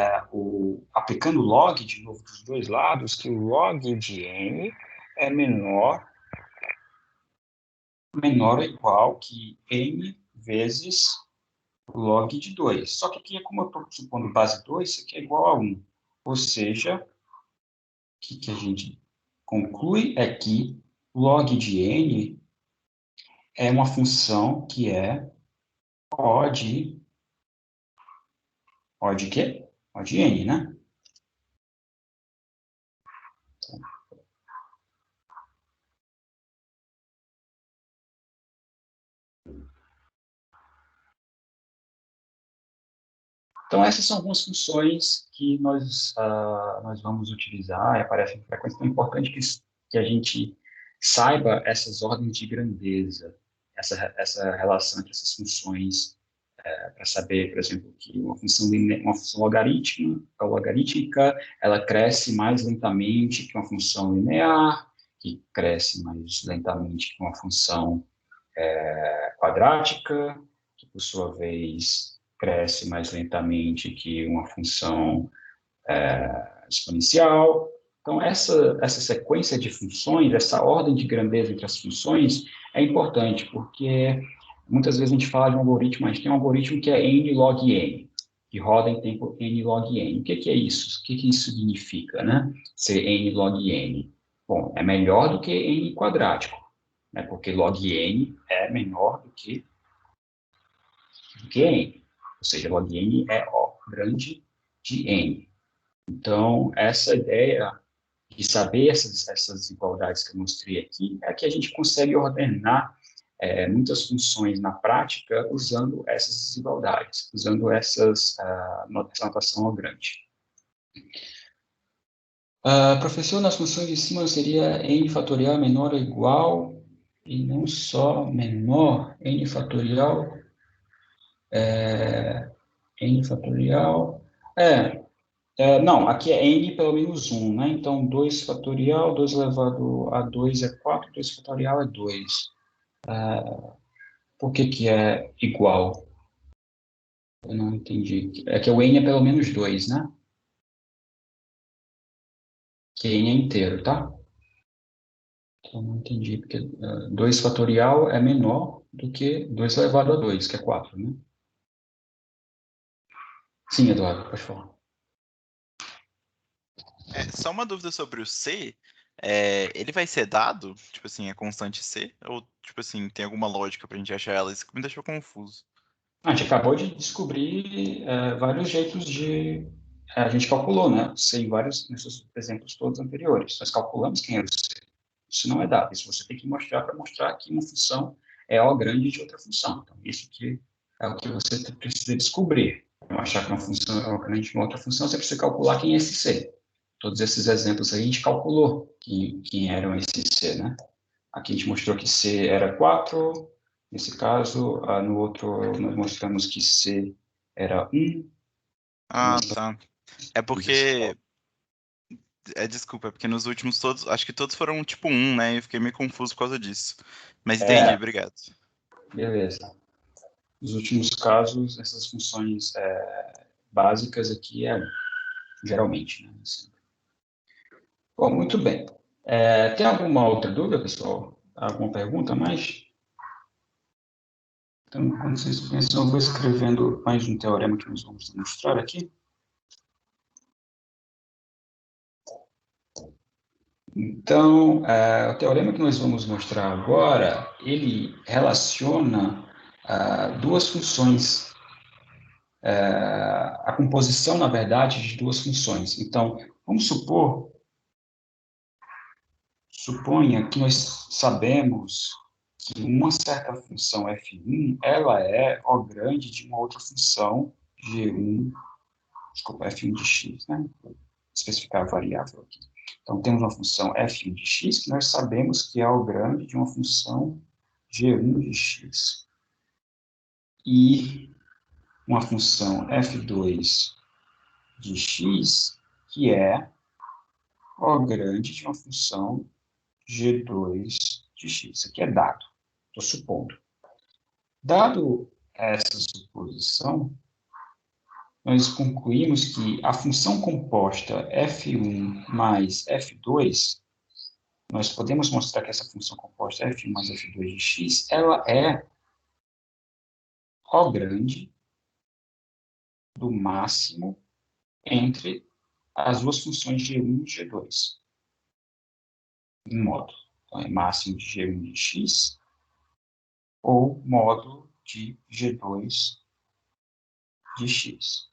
aplicando log, de novo, dos dois lados, que o log de n é menor ou igual que n vezes o log de 2. Só que aqui, como eu estou supondo base 2, isso aqui é igual a 1. Ou seja, o que a gente conclui é que log de n é uma função que é O de quê? O de n, né? Então, essas são algumas funções que nós vamos utilizar e aparecem com frequência. Então, é importante que a gente saiba essas ordens de grandeza, essa relação entre essas funções, para saber, por exemplo, que uma função logarítmica, ela cresce mais lentamente que uma função linear, que cresce mais lentamente que uma função quadrática, que por sua vez cresce mais lentamente que uma função exponencial. Então, essa sequência de funções, essa ordem de grandeza entre as funções é importante, porque muitas vezes a gente fala de um algoritmo, a gente tem um algoritmo que é n log n, que roda em tempo n log n. O que é isso? O que isso significa, né? Ser n log n? Bom, é melhor do que n quadrático, né? Porque log n é menor do que n. Ou seja, log n é O grande de n. Então, essa ideia de saber essas desigualdades que eu mostrei aqui é que a gente consegue ordenar muitas funções na prática usando essas desigualdades, usando essa notação Lagrange. Professor, nas funções de cima seria n fatorial menor ou igual, e não só menor, n fatorial, n fatorial, não, aqui é n pelo menos 1, né? Então, 2 fatorial, 2 elevado a 2 é 4, 2 fatorial é 2. Por que é igual? Eu não entendi. É que o n é pelo menos 2, né? Que n é inteiro, tá? Eu não entendi, porque 2 fatorial é menor do que 2 elevado a 2, que é 4, né? Sim, Eduardo, pode falar. Só uma dúvida sobre o C. Ele vai ser dado, tipo assim, a constante C? Ou, tipo assim, tem alguma lógica pra gente achar ela? Isso que me deixou confuso. A gente acabou de descobrir vários jeitos de... a gente calculou, né? C em vários, nesses exemplos todos anteriores. Nós calculamos quem é o C. Isso não é dado. Isso você tem que mostrar para mostrar que uma função é O grande de outra função. Então, isso que é o que você precisa descobrir. Para mostrar que uma função é O grande de uma outra função, você precisa calcular quem é esse C. Todos esses exemplos aí a gente calculou quem eram esses C, né? Aqui a gente mostrou que C era 4, nesse caso, no outro nós mostramos que C era 1. Ah, tá. É porque... desculpa, é porque nos últimos todos, acho que todos foram tipo 1, né? Eu fiquei meio confuso por causa disso. Mas entendi, obrigado. Beleza. Nos últimos casos, essas funções básicas aqui geralmente, né? Assim. Bom, muito bem. Tem alguma outra dúvida, pessoal? Alguma pergunta a mais? Então, quando vocês pensam, eu vou escrevendo mais um teorema que nós vamos mostrar aqui. Então, o teorema que nós vamos mostrar agora, ele relaciona duas funções, a composição, na verdade, de duas funções. Então, vamos suponha que nós sabemos que uma certa função f1, ela é O grande de uma outra função g1, desculpa, f1 de x, né? Vou especificar a variável aqui. Então, temos uma função f1 de x, que nós sabemos que é O grande de uma função g1 de x. E uma função f2 de x, que é O grande de uma função g2 de x. Isso aqui é dado, estou supondo. Dado essa suposição, nós concluímos que a função composta f1 mais f2, nós podemos mostrar que essa função composta f1 mais f2 de x, ela é O grande do máximo entre as duas funções g1 e g2. Em modo, então, é máximo de g1 de x ou módulo de g2 de x.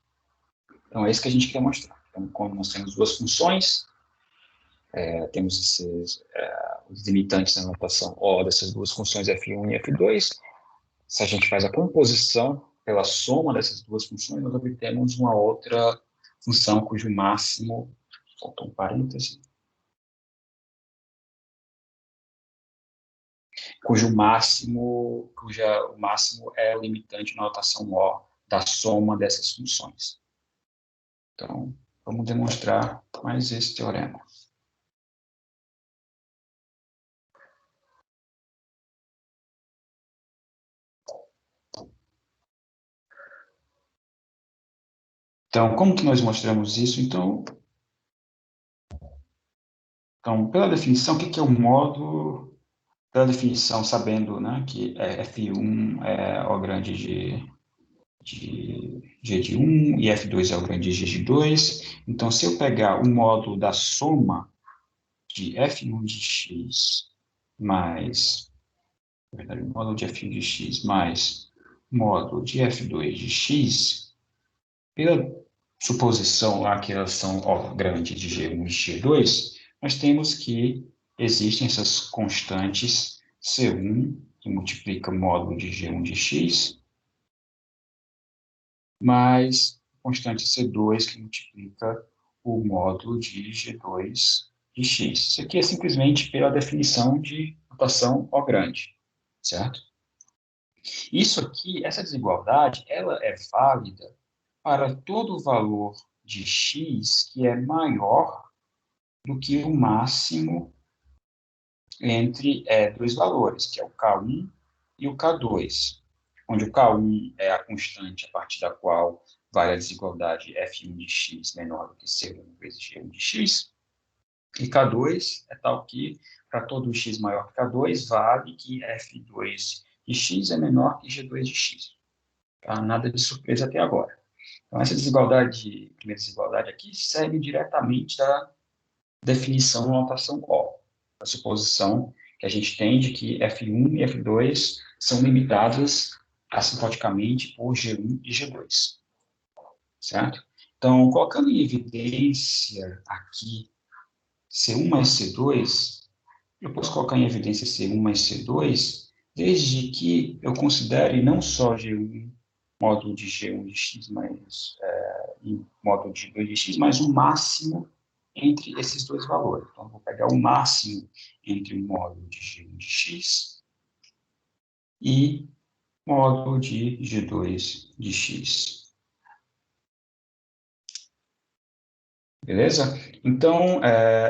Então, é isso que a gente quer mostrar. Então, como nós temos duas funções, temos os limitantes na notação O dessas duas funções f1 e f2. Se a gente faz a composição pela soma dessas duas funções, nós obtemos uma outra função cujo máximo, faltou um parêntese, o máximo é o limitante na notação O da soma dessas funções. Então, vamos demonstrar mais esse teorema. Então, como que nós mostramos isso? Então, pela definição, o que é o módulo? Pela definição, sabendo, né, que F1 é O grande de G de 1 e F2 é O grande de G de 2. Então, se eu pegar o módulo da soma de F1 de x mais, na verdade, o módulo de F1 de x mais módulo de F2 de x, pela suposição lá que elas são O grande de G1 e G2, nós temos que existem essas constantes C1, que multiplica o módulo de G1 de x, mais constante C2, que multiplica o módulo de G2 de x. Isso aqui é simplesmente pela definição de notação O grande, certo? Isso aqui, essa desigualdade, ela é válida para todo valor de x que é maior do que o máximo entre dois valores, que é o K1 e o K2, onde o K1 é a constante a partir da qual vale a desigualdade F1 de x menor do que C1 vezes G1 de x, e K2 é tal que, para todo x maior que K2, vale que F2 de x é menor que G2 de x. Tá? Nada de surpresa até agora. Então, essa desigualdade, primeira desigualdade aqui, segue diretamente da definição da notação O, a suposição que a gente tem de que F1 e F2 são limitadas assintoticamente por G1 e G2, certo? Então, colocando em evidência aqui C1 mais C2, eu posso colocar em evidência C1 mais C2, desde que eu considere não só G1 módulo de G1 de x mais módulo de 2 de x, mas o máximo entre esses dois valores. Então, eu vou pegar o máximo entre o módulo de G1 de x e módulo de G2 de x. Beleza? Então,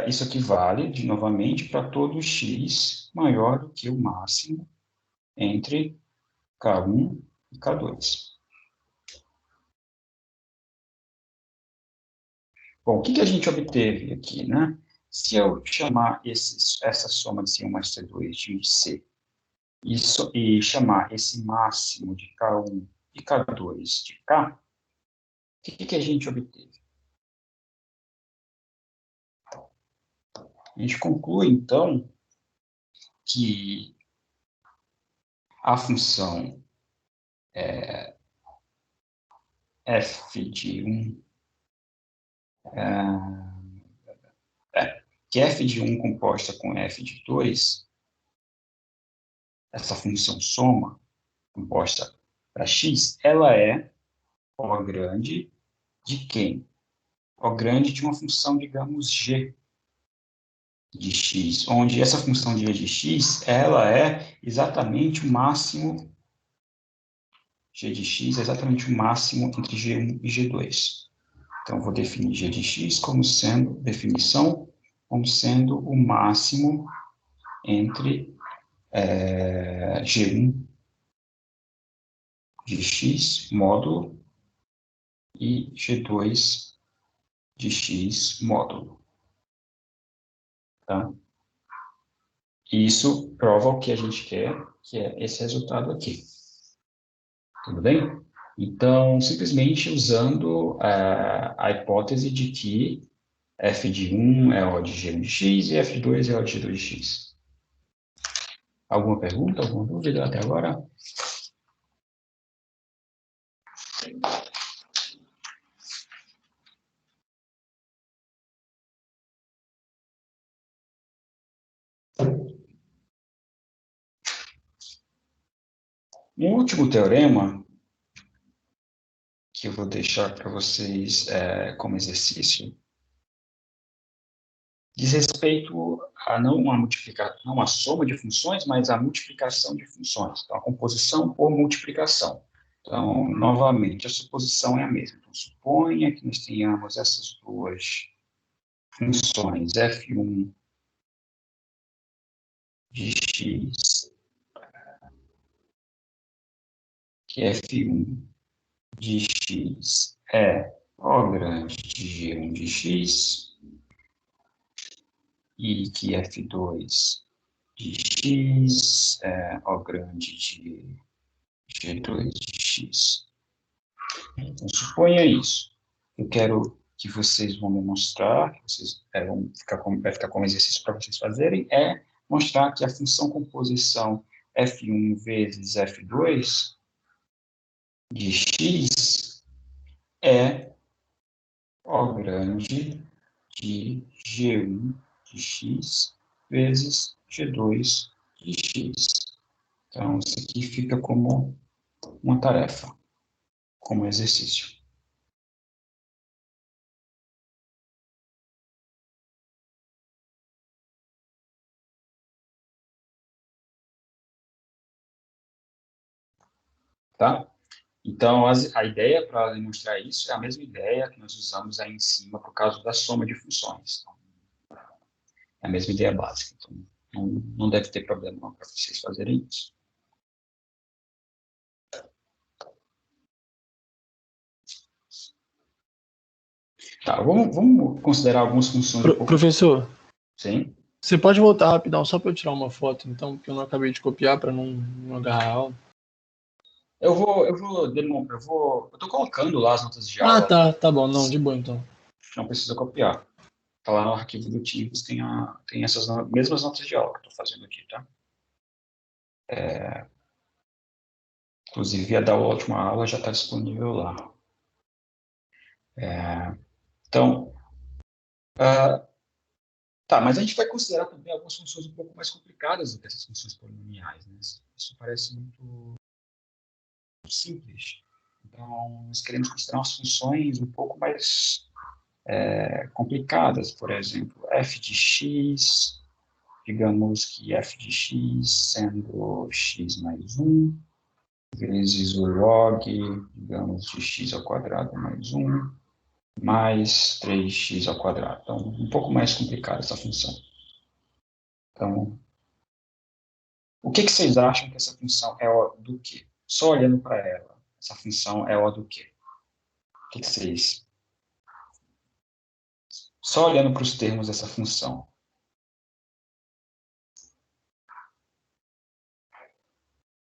isso aqui vale, novamente, para todo x maior do que o máximo entre K1 e K2. Bom, o que a gente obteve aqui, né? Se eu chamar essa soma de C1 mais C2 de C e chamar esse máximo de K1 e K2 de K, o que a gente obteve? A gente conclui, então, que a função f de 1, que f de 1 composta com f de 2, essa função soma, composta para x, ela é O grande de quem? O grande de uma função, digamos, g de x, onde essa função de g de x, ela é exatamente o máximo, g de x é exatamente o máximo entre g1 e g2. Então, vou definir g de x como sendo, definição, como sendo o máximo entre g1 de x módulo e g2 de x módulo. Tá? E isso prova o que a gente quer, que é esse resultado aqui. Tudo bem? Então, simplesmente usando a hipótese de que f de 1 é O de G1 de x e f de 2 é O de G2 de x. Alguma pergunta, alguma dúvida até agora? Um último teorema que eu vou deixar para vocês como exercício diz respeito a não a soma de funções, mas a multiplicação de funções. Então, a composição por multiplicação. Então, novamente, a suposição é a mesma. Então, suponha que nós tenhamos essas duas funções, f1 de x, que f1 de x é O grande de G1 de X e que F2 de X é O grande de G2 de X. Então, suponha isso. Eu quero que vocês vão me mostrar, que vocês vai ficar como exercício para vocês fazerem, é mostrar que a função composição F1 vezes F2 de X é O grande de G1 de X vezes G2 de X. Então, isso aqui fica como uma tarefa, como exercício. Tá? Então, a ideia para demonstrar isso é a mesma ideia que nós usamos aí em cima por causa da soma de funções. Então, é a mesma ideia básica. Então, não deve ter problema para vocês fazerem isso. Tá, vamos considerar algumas funções um pouco... Professor, Sim? você pode voltar rapidão só para eu tirar uma foto, então, porque eu não acabei de copiar para não agarrar a aula. Eu tô colocando lá as notas de aula. Ah, tá bom, não, de boa então. Não precisa copiar. Tá lá no arquivo do Teams, tem essas mesmas notas de aula que eu estou fazendo aqui, tá? Inclusive, a da última aula já está disponível lá. Então, tá, mas a gente vai considerar também algumas funções um pouco mais complicadas do que essas funções polinomiais, né? Isso parece muito simples. Então, nós queremos considerar umas funções um pouco mais complicadas. Por exemplo, f de x, digamos que f de x sendo x mais 1, vezes o log, digamos, de x ao quadrado mais 1, mais 3x ao quadrado. Então, um pouco mais complicada essa função. Então, o que vocês acham que essa função é O do quê? Só olhando para ela, essa função é O do quê? O que vocês... Só olhando para os termos dessa função.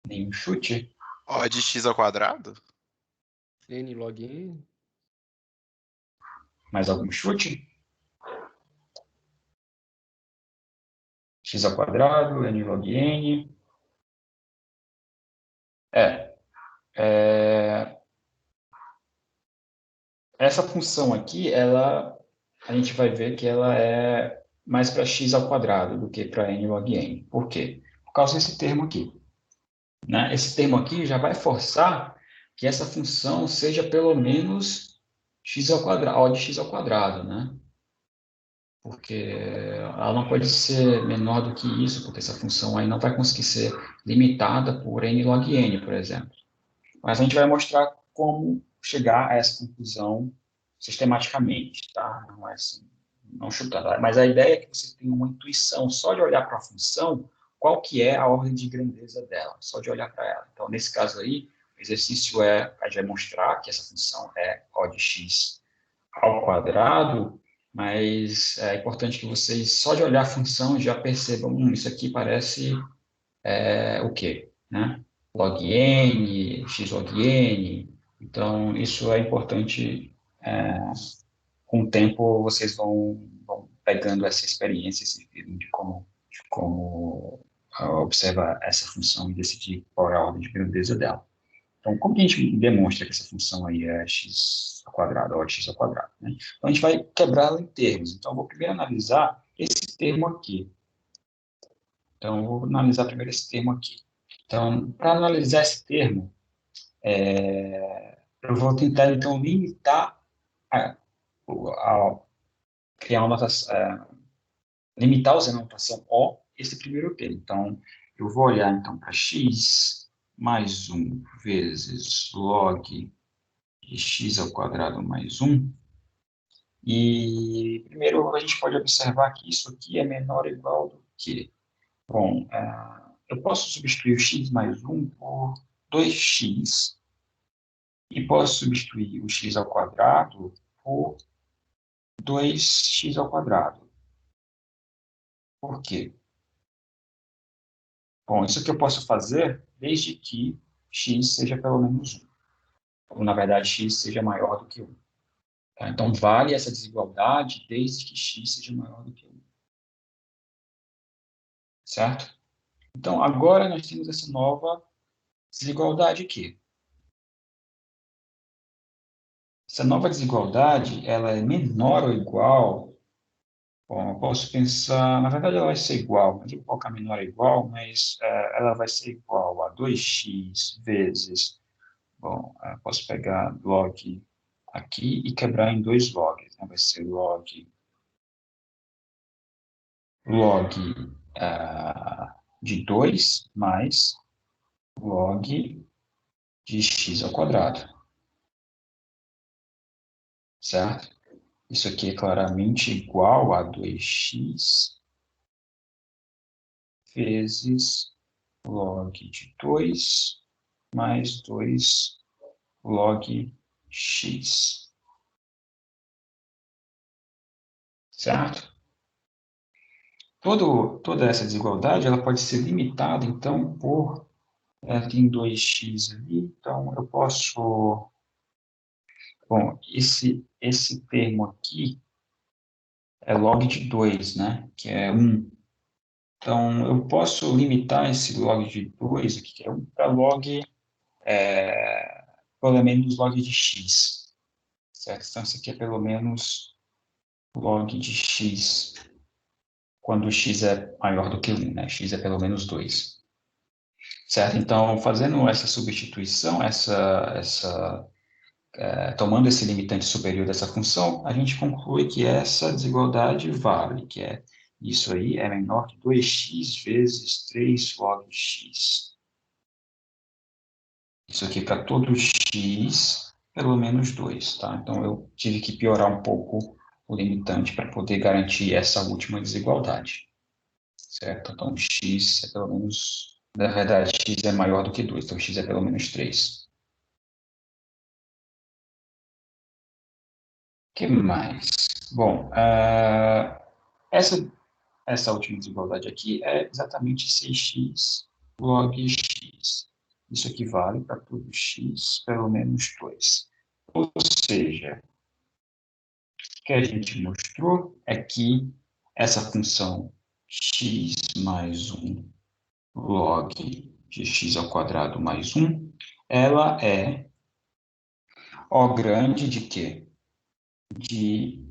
Nenhum chute? O de x ao quadrado? N log N. Mais algum chute? X ao quadrado, N log N. Essa função aqui, a gente vai ver que ela é mais para x ao quadrado do que para n log n. Por quê? Por causa desse termo aqui. Né? Esse termo aqui já vai forçar que essa função seja pelo menos x ao quadrado, O de x ao quadrado, né? Porque ela não pode ser menor do que isso, porque essa função aí não vai conseguir ser limitada por n log n, por exemplo. Mas a gente vai mostrar como chegar a essa conclusão sistematicamente, tá? Não é assim, não chutando. Mas a ideia é que você tenha uma intuição só de olhar para a função, qual que é a ordem de grandeza dela, só de olhar para ela. Então, nesse caso aí, o exercício a gente vai mostrar que essa função é O de x ao quadrado, mas é importante que vocês, só de olhar a função, já percebam, isso aqui parece o quê? Né? Log n, x log n. Então, isso é importante. Com o tempo, vocês vão pegando essa experiência, esse feeling de como observar essa função e decidir qual é a ordem de grandeza dela. Então, como que a gente demonstra que essa função aí é x ao quadrado, ou x ao quadrado? Né? Então, a gente vai quebrá-la em termos. Então, eu vou primeiro analisar esse termo aqui. Então, eu vou analisar primeiro esse termo aqui. Então, para analisar esse termo, eu vou tentar, então, limitar, criar uma notação, limitar usando a notação O, esse primeiro termo. Então, eu vou olhar, então, para x mais 1 vezes log de x ao quadrado mais 1. E, primeiro, a gente pode observar que isso aqui é menor ou igual do que... Bom, eu posso substituir o x mais 1 por 2x, e posso substituir o x ao quadrado por 2x ao quadrado. Por quê? Bom, isso aqui eu posso fazer desde que x seja pelo menos 1. Ou, na verdade, x seja maior do que 1. Tá? Então, vale essa desigualdade desde que x seja maior do que 1. Certo? Então, agora nós temos essa nova desigualdade aqui. Essa nova desigualdade, ela é menor ou igual. Bom, eu posso pensar, na verdade ela vai ser igual, mas eu vou colocar menor ou igual, mas ela vai ser igual a 2x vezes, bom, eu posso pegar log aqui e quebrar em 2 logs, né? Vai ser log de 2 mais log de x ao quadrado, certo? Isso aqui é claramente igual a 2x vezes log de 2 mais 2 log x. Certo? Toda essa desigualdade ela pode ser limitada, então, por... tem 2x ali, então eu posso... Bom, esse termo aqui é log de 2, né? Que é 1. Então, eu posso limitar esse log de 2 aqui, que é 1, para log, pelo menos log de x. Certo? Então, isso aqui é pelo menos log de x, quando x é maior do que 1, né? X é pelo menos 2. Certo? Então, fazendo essa substituição, tomando esse limitante superior dessa função, a gente conclui que essa desigualdade vale, que é isso aí é menor que 2x vezes 3 log x. Isso aqui para todo x, pelo menos 2, tá? Então, eu tive que piorar um pouco o limitante para poder garantir essa última desigualdade. Certo? Então, x é pelo menos... Na verdade, x é maior do que 2, então x é pelo menos 3. O que mais? Bom, essa última desigualdade aqui é exatamente 6x log x. Isso aqui vale para todo x pelo menos 2. Ou seja, o que a gente mostrou é que essa função x mais 1 log de x ao quadrado mais 1, ela é O grande de quê? De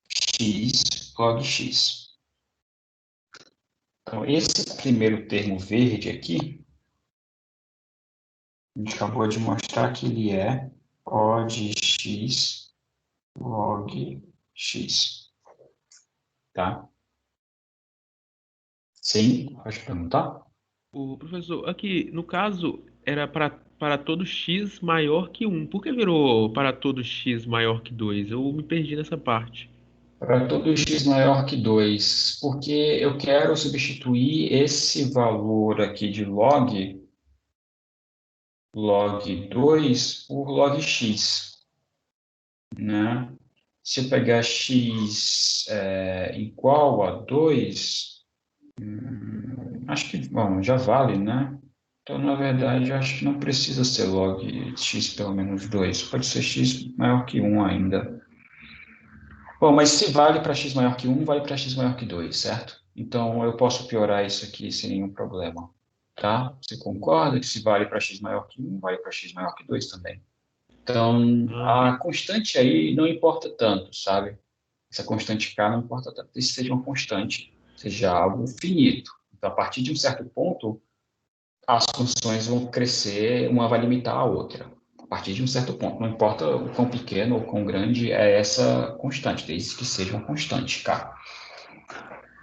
x log x. Então, esse primeiro termo verde aqui, a gente acabou de mostrar que ele é O de x log x. Tá? Sim, pode perguntar? O professor, aqui, no caso, era para todo x maior que 1. Por que virou para todo x maior que 2? Eu me perdi nessa parte. Para todo x maior que 2, porque eu quero substituir esse valor aqui de log 2 por log x, né? Se eu pegar x igual a 2, acho que, bom, já vale, né? Então, na verdade, eu acho que não precisa ser log x pelo menos 2. Pode ser x maior que 1 ainda. Bom, mas se vale para x maior que 1, vale para x maior que 2, certo? Então, eu posso piorar isso aqui sem nenhum problema. Tá? Você concorda que se vale para x maior que 1, vale para x maior que 2 também. Então, a constante aí não importa tanto, sabe? Essa constante k não importa tanto. Isso seja uma constante, seja algo finito. Então, a partir de um certo ponto, as funções vão crescer, uma vai limitar a outra. A partir de um certo ponto, não importa o quão pequeno ou quão grande é essa constante, desde que seja uma constante, k.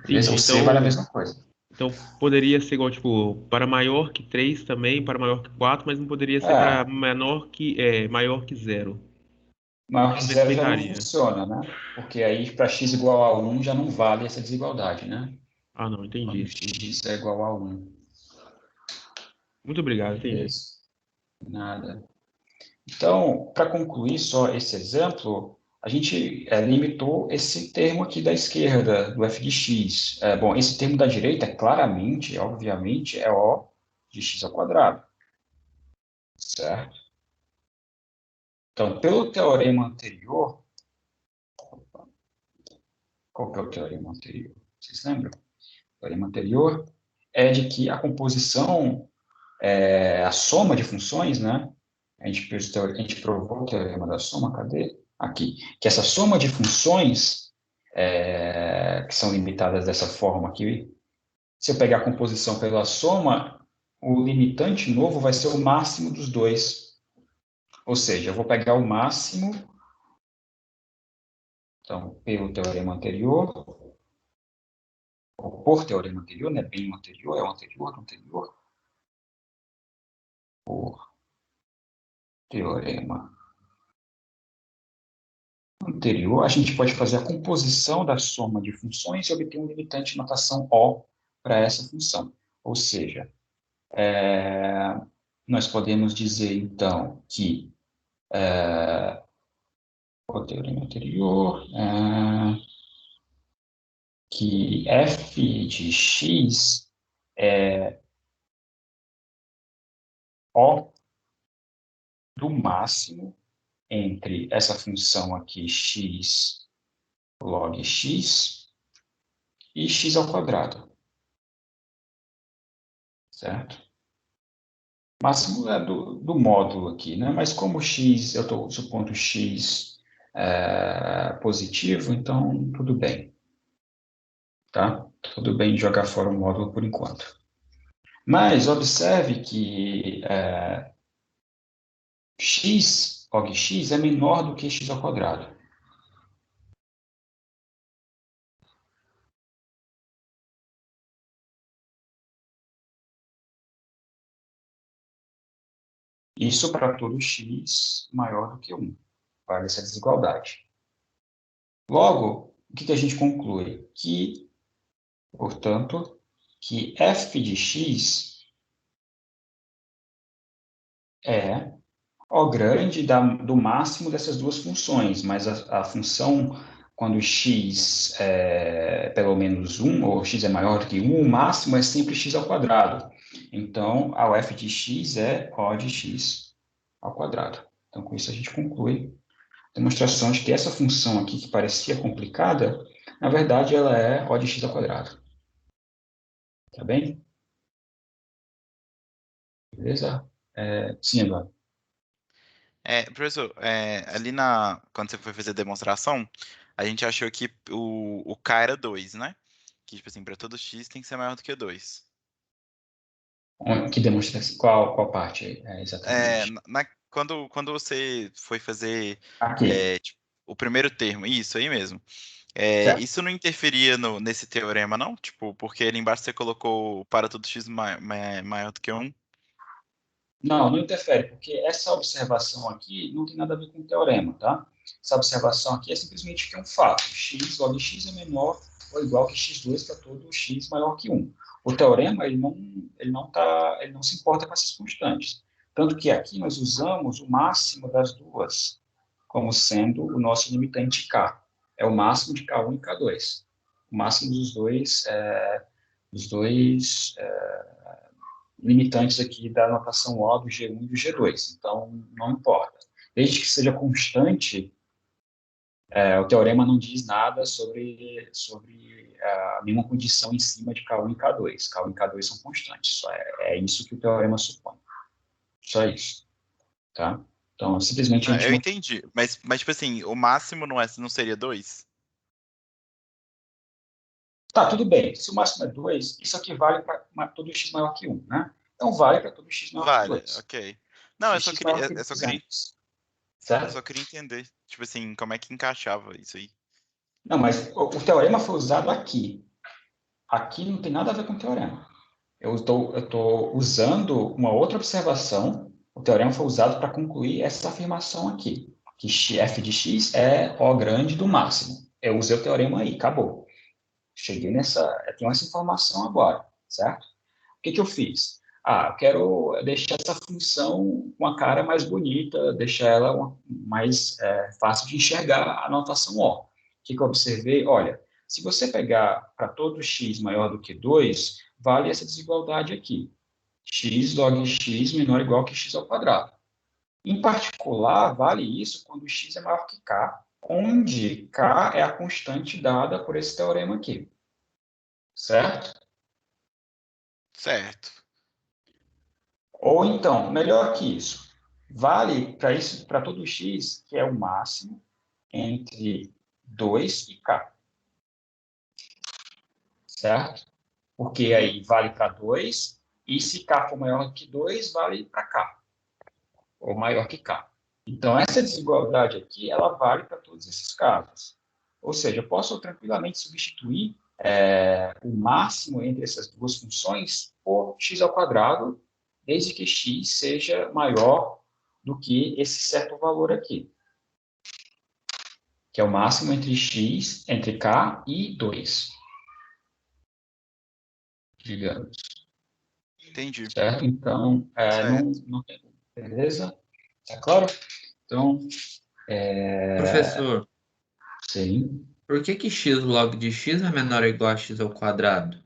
Beleza? O c vale a mesma coisa. Então poderia ser igual, tipo, para maior que 3 também, para maior que 4, mas não poderia ser para maior que 0. Maior que 0 já não Respeitaria. funciona, né? Porque aí para x igual a 1 já não vale essa desigualdade, né? Ah, não, entendi. Quando x disso é igual a 1. Muito obrigado, entendi. Beleza. Nada. Então, para concluir só esse exemplo, a gente limitou esse termo aqui da esquerda, do f de x. Bom, esse termo da direita, claramente, obviamente, é O de x ao quadrado. Certo? Então, pelo teorema anterior, qual que é o teorema anterior? Vocês lembram? O teorema anterior é de que a composição, a soma de funções, né? A gente provou o teorema da soma, cadê? Aqui. Que essa soma de funções, que são limitadas dessa forma aqui, se eu pegar a composição pela soma, o limitante novo vai ser o máximo dos dois. Ou seja, eu vou pegar o máximo, então, pelo teorema anterior, ou por teorema anterior, não é bem o anterior, é o anterior do anterior, por teorema anterior, a gente pode fazer a composição da soma de funções e obter um limitante de notação O para essa função. Ou seja, nós podemos dizer, então, que o teorema anterior, que f de x é O do máximo entre essa função aqui, x log x, e x ao quadrado. Certo? Máximo é do módulo aqui, né? Mas como x, eu estou supondo x positivo, então tudo bem. Tá? Tudo bem jogar fora o módulo por enquanto. Mas observe que x log x é menor do que x ao quadrado. Isso para todo x maior do que 1, para essa desigualdade. Logo, o que a gente conclui? Que, portanto, que f de x é O grande do máximo dessas duas funções, mas a função, quando x é pelo menos 1, ou x é maior do que 1, o máximo é sempre x ao quadrado. Então, a f de x é O de x ao quadrado. Então, com isso a gente conclui a demonstração de que essa função aqui, que parecia complicada, na verdade ela é O de x ao quadrado. Tá bem? Beleza? Sim, Eduardo. Professor, ali quando você foi fazer a demonstração, a gente achou que o K era 2, né? Que, tipo assim, para todo X tem que ser maior do que 2. Que demonstra qual parte exatamente? Quando você foi fazer Aqui. tipo, o primeiro termo, isso aí mesmo. Certo. Isso não interferia nesse teorema, não? Tipo, porque ali embaixo você colocou para todo X maior do que 1. Não, não interfere, porque essa observação aqui não tem nada a ver com o teorema, tá? Essa observação aqui é simplesmente que é um fato. X log x é menor ou igual que x2 para todo x maior que 1. O teorema, ele não se importa com essas constantes. Tanto que aqui nós usamos o máximo das duas como sendo o nosso limitante K. É o máximo de K1 e K2. O máximo dos dois limitantes aqui da notação O do G1 e do G2. Então, não importa. Desde que seja constante, o teorema não diz nada sobre nenhuma condição em cima de K1 e K2. K1 e K2 são constantes. Só é isso que o teorema supõe. Só isso. Tá? Então, simplesmente a gente Eu não... entendi, mas tipo assim, o máximo não seria 2? Tá, tudo bem. Se o máximo é 2, isso aqui vale para todo x maior que 1, né? Então, vale para todo x maior que Vale, 2. ok. Não, E x maior que eu só 200. Certo? queria entender, tipo assim, como é que encaixava isso aí. Não, mas o teorema foi usado aqui. Aqui não tem nada a ver com o teorema. Eu estou usando uma outra observação. O teorema foi usado para concluir essa afirmação aqui, que f de x é O grande do máximo. Eu usei o teorema aí, acabou. Eu tenho essa informação agora, certo? O que eu fiz? eu quero deixar essa função com a cara mais bonita, deixar ela mais fácil de enxergar a notação O. O que eu observei? Olha, se você pegar para todo x maior do que 2, vale essa desigualdade aqui. X log x menor ou igual que x ao quadrado. Em particular, vale isso quando x é maior que k, onde k é a constante dada por esse teorema aqui. Certo? Certo. Ou então, melhor que isso, vale para isso, para todo x, que é o máximo entre 2 e k. Certo? Porque aí vale para 2, e se k for maior que 2, vale para k, ou maior que k. Então, essa desigualdade aqui, ela vale para todos esses casos. Ou seja, eu posso tranquilamente substituir o máximo entre essas duas funções por x ao quadrado, desde que x seja maior do que esse certo valor aqui, que é o máximo entre x, entre k e 2. Digamos. Entendi. Certo? Então, não tem. Beleza? Tá claro? Então, Professor, sim. por que x log de x é menor ou igual a x ao quadrado?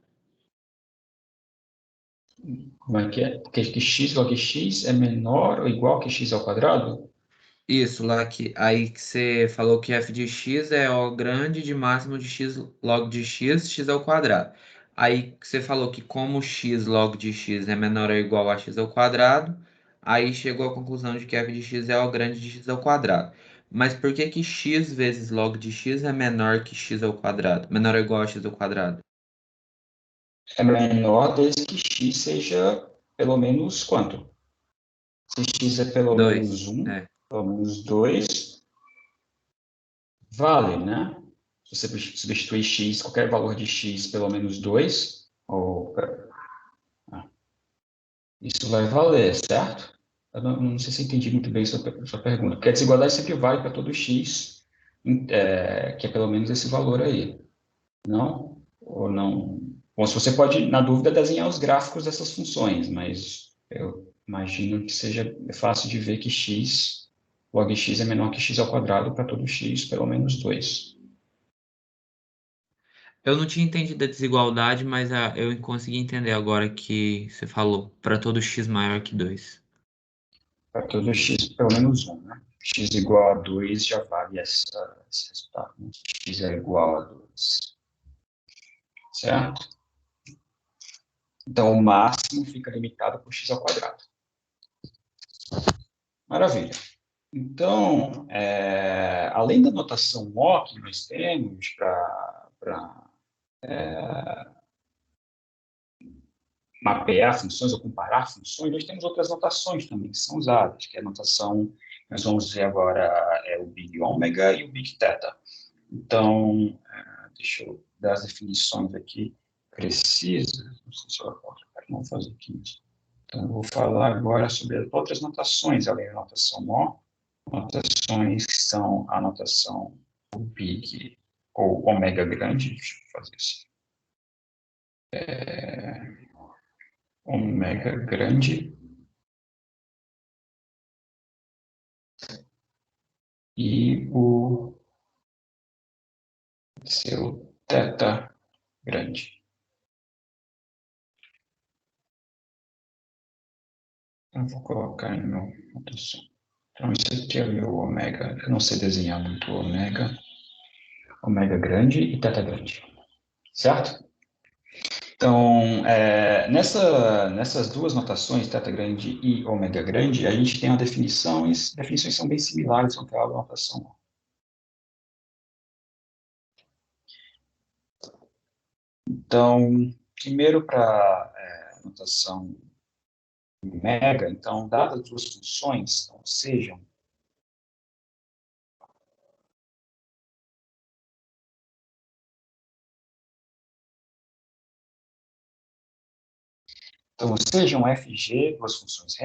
Como é que é? Porque x log x é menor ou igual que x ao quadrado? Isso, lá que aí que você falou que f de x é O grande de máximo de x log de x ao quadrado. Aí que você falou que como x log de x é menor ou igual a x ao quadrado, aí chegou à conclusão de que f de x é O grande de x ao quadrado. Mas por que que x vezes log de x é menor que x ao quadrado? Menor ou igual a x ao quadrado? É menor desde que x seja pelo menos quanto? Se x é pelo 2. menos 1, É. pelo menos 2, vale, né? Se você substituir x, qualquer valor de x pelo menos 2, isso vai valer, certo? Eu não sei se entendi muito bem sua pergunta. Porque a desigualdade sempre vale para todo x, que é pelo menos esse valor aí. Não? Ou não? Bom, se você pode, na dúvida, desenhar os gráficos dessas funções, mas eu imagino que seja fácil de ver que log x é menor que x ao quadrado para todo x, pelo menos 2. Eu não tinha entendido a desigualdade, mas eu consegui entender agora que você falou para todo x maior que 2. Para todo x, pelo menos 1, né? X igual a 2 já vale esse resultado. Né? X é igual a 2. Certo? Então, o máximo fica limitado por x ao quadrado. Maravilha. Então, além da notação O que nós temos para mapear funções ou comparar funções, nós temos outras notações também que são usadas, que é a notação, nós vamos ver agora, o Big Ômega e o Big Theta. Então, deixa eu dar as definições aqui precisas, não sei se eu vou fazer aqui. Então, eu vou falar agora sobre outras notações, além da notação O, notações que são a notação Big ou Ômega grande, deixa eu fazer isso. Ômega grande e o seu θ grande. Eu vou colocar em uma notação. Então, isso aqui é o meu ômega. Eu não sei desenhar muito ômega. Ômega grande e θ grande. Certo? Então, nessas duas notações, θ grande e ômega grande, a gente tem uma definição, e as definições são bem similares com aquela notação. Então, primeiro para a notação mega, então, dadas as duas funções, então, sejam FG, duas funções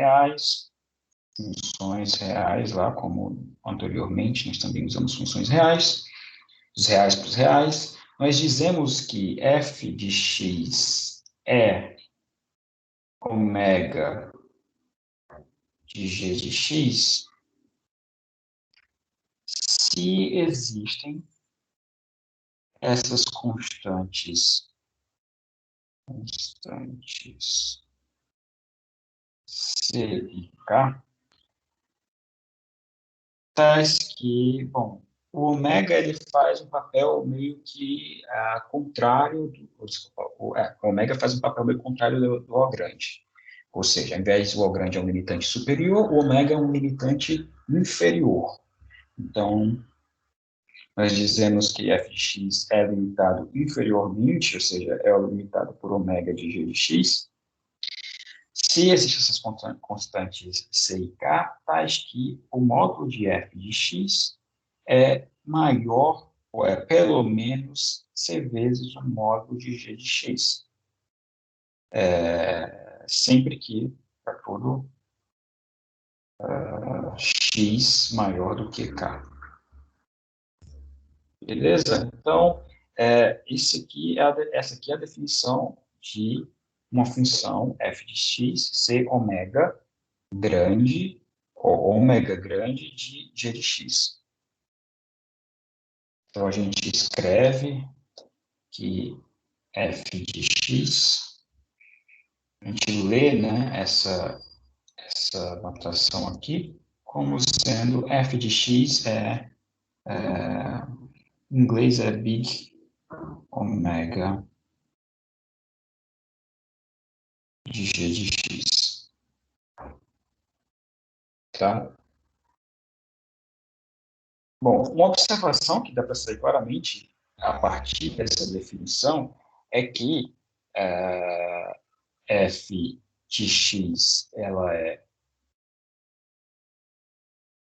reais lá, como anteriormente, nós também usamos funções reais, os reais para os reais. Nós dizemos que f de x é ômega de g de x se existem essas constantes C e K, tais que, bom, o ômega ele faz um papel meio que contrário, o ômega faz um papel meio contrário do O grande. Ou seja, ao invés do O grande é um limitante superior, o ômega é um limitante inferior. Então, nós dizemos que f de x é limitado inferiormente, ou seja, é limitado por ômega de g de x, se existem essas constantes C e K, tais que o módulo de f de x é maior, ou é pelo menos C vezes o módulo de g de x. Sempre que para todo x maior do que k. Beleza? Então, essa aqui é a definição de uma função f de x ser ômega grande, ou ômega grande de g de x. Então, a gente escreve que f de x, a gente lê, né, essa notação aqui como sendo f de x em inglês é big ômega de g de x. Tá? Bom, uma observação que dá para sair claramente a partir dessa definição é que f de x ela é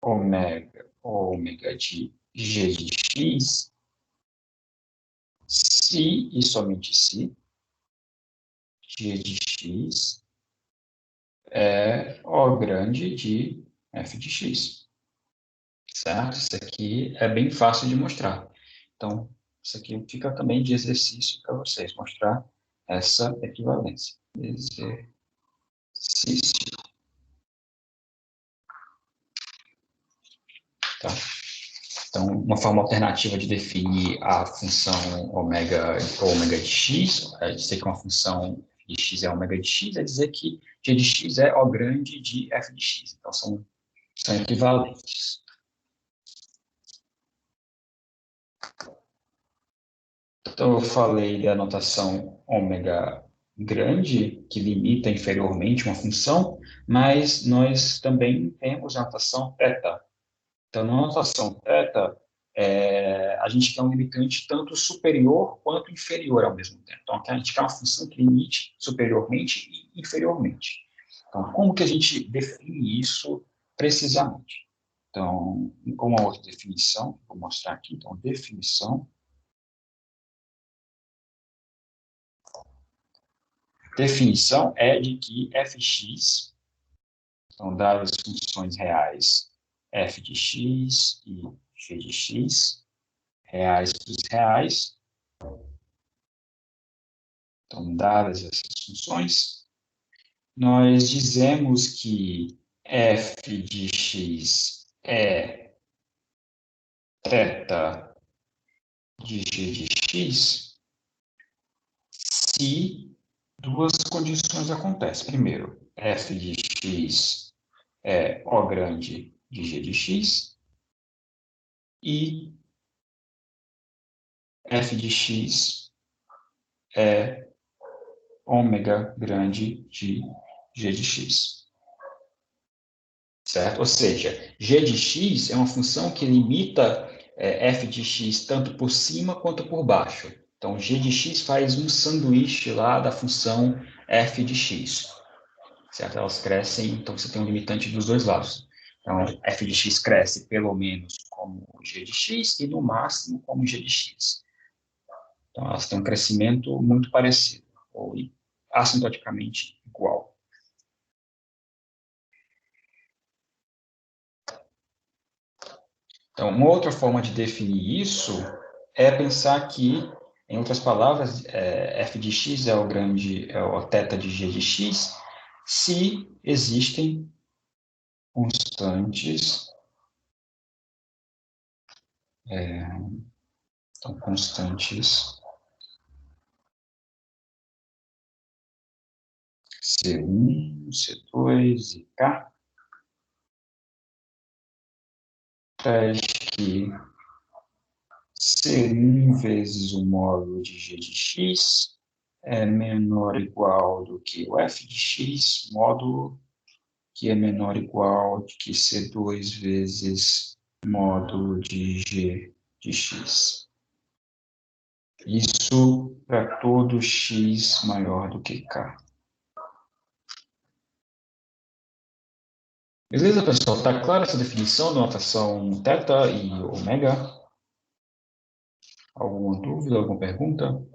ômega de g de x se e somente se g de x é O grande de f de x. Certo? Isso aqui é bem fácil de mostrar. Então, isso aqui fica também de exercício para vocês, mostrar essa equivalência. Exercício. Tá? Então, uma forma alternativa de definir a função ômega de x, dizer que uma função de x é ômega de x, é dizer que g de x é O grande de f de x. Então, são equivalentes. Então, eu falei da notação ômega grande, que limita inferiormente uma função, mas nós também temos a notação θ. Então, na notação θ, a gente quer um limitante tanto superior quanto inferior ao mesmo tempo. Então, aqui a gente quer uma função que limite superiormente e inferiormente. Então, como que a gente define isso precisamente? Então, com uma outra definição, vou mostrar aqui. Então, definição é de que fx, então, dadas as funções reais f de x e g de x, reais dos reais, então, dadas essas funções, nós dizemos que f de x é θ de g de x se duas condições acontecem. Primeiro, f de x é O grande de g de x e f de x é ômega grande de g de x. Certo? Ou seja, g de x é uma função que limita f de x tanto por cima quanto por baixo. Então, g de x faz um sanduíche lá da função f de x. Certo? Elas crescem, então você tem um limitante dos dois lados. Então, f de x cresce pelo menos como g de x e no máximo como g de x. Então, elas têm um crescimento muito parecido, ou assintoticamente igual. Então, uma outra forma de definir isso é pensar que, em outras palavras, f de x é o θ de g de x, se existem constantes, então, constantes C1, C2 e K, traz que C1 vezes o módulo de G de X é menor ou igual do que o F de X, módulo que é menor ou igual do que C2 vezes módulo de G de X. Isso para todo X maior do que K. Beleza, pessoal? Está clara essa definição da notação θ e ômega? Alguma dúvida, alguma pergunta?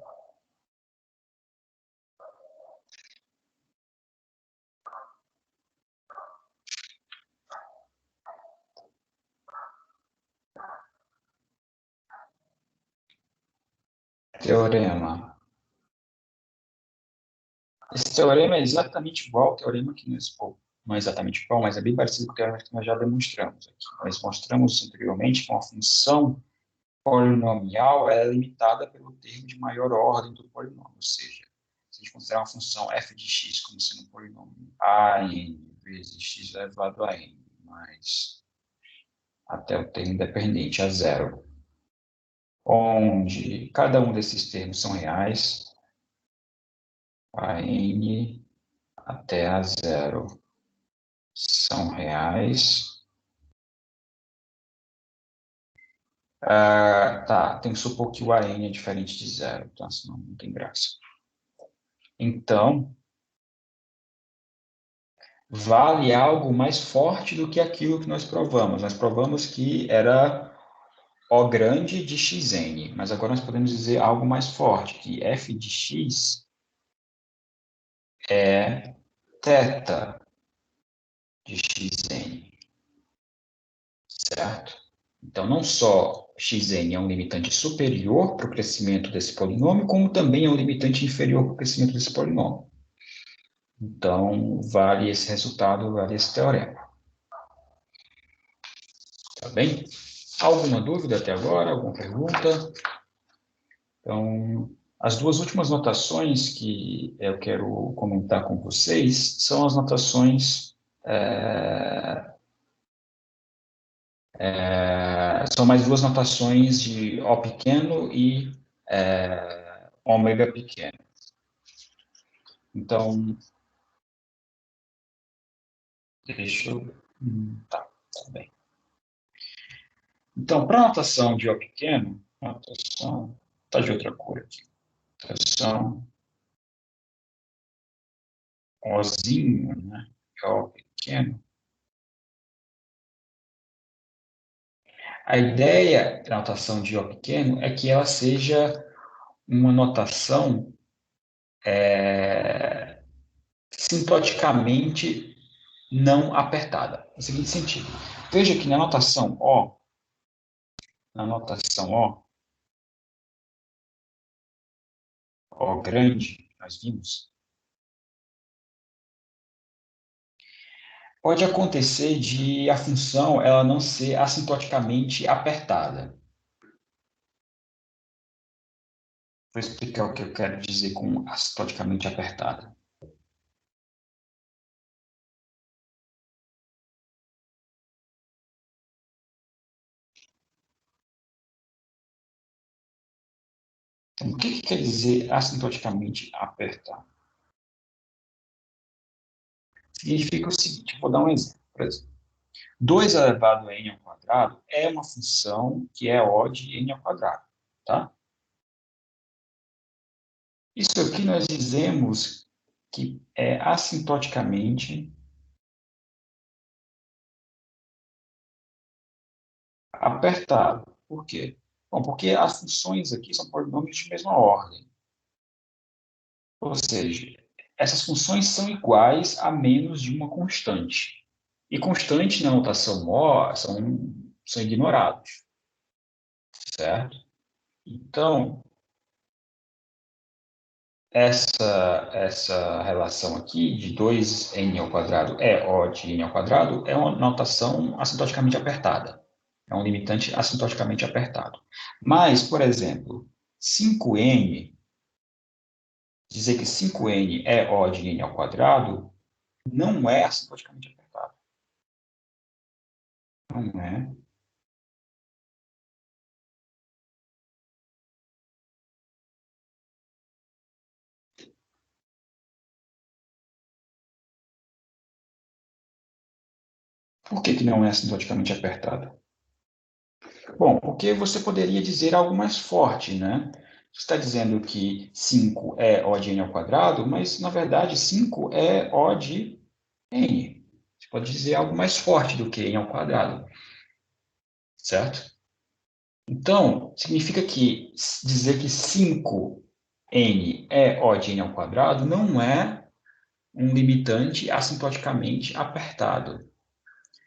Teorema. Esse teorema é exatamente igual ao teorema que nós, não é exatamente igual, mas é bem parecido com o teorema que nós já demonstramos aqui. Nós mostramos anteriormente que uma função polinomial é limitada pelo termo de maior ordem do polinômio, ou seja, se a gente considerar uma função f de x como sendo um polinômio a n vezes x elevado a n, mais até o termo dependente a zero, onde cada um desses termos são reais, a n até a zero são reais. Tá, tem que supor que o AN é diferente de zero, tá? Senão não tem graça. Então, vale algo mais forte do que aquilo que nós provamos. Nós provamos que era O grande de xn, mas agora nós podemos dizer algo mais forte, que f de x é θ de xn, certo? Então, não só xn é um limitante superior para o crescimento desse polinômio, como também é um limitante inferior para o crescimento desse polinômio. Então, vale esse resultado, vale esse teorema. Tá bem? Alguma dúvida até agora? Alguma pergunta? Então, as duas últimas notações que eu quero comentar com vocês são as notações... são mais duas notações de O pequeno e ômega pequeno. Então, deixa eu... tá bem. Então, para a notação de O pequeno, a notação está de outra cor aqui. Notação Ozinho, né? O pequeno. A ideia da notação de O pequeno é que ela seja uma notação sintoticamente não apertada. No seguinte sentido. Veja que na notação O, O grande, nós vimos, pode acontecer de a função ela não ser assintoticamente apertada. Vou explicar o que eu quero dizer com assintoticamente apertada. Então, o que quer dizer assintoticamente apertar? Significa o seguinte, vou dar um exemplo. Por exemplo, 2 elevado a n ao quadrado é uma função que é O de n ao quadrado, tá? Isso aqui nós dizemos que é assintoticamente apertado. Por quê? Bom, porque as funções aqui são polinômios de mesma ordem. Ou seja, essas funções são iguais a menos de uma constante. E constante na notação O são ignorados. Certo? Então, essa relação aqui de 2n ao quadrado é O de n ao quadrado é uma notação assintoticamente apertada. É um limitante assintoticamente apertado. Mas, por exemplo, 5n, dizer que 5n é O de n ao quadrado, não é assintoticamente apertado. Não é. Por que que não é assintoticamente apertado? Bom, porque você poderia dizer algo mais forte, né? Você está dizendo que 5 é O de n ao quadrado, mas, na verdade, 5 é O de n. Você pode dizer algo mais forte do que n ao quadrado, certo? Então, significa que dizer que 5n é O de n ao quadrado não é um limitante assintoticamente apertado.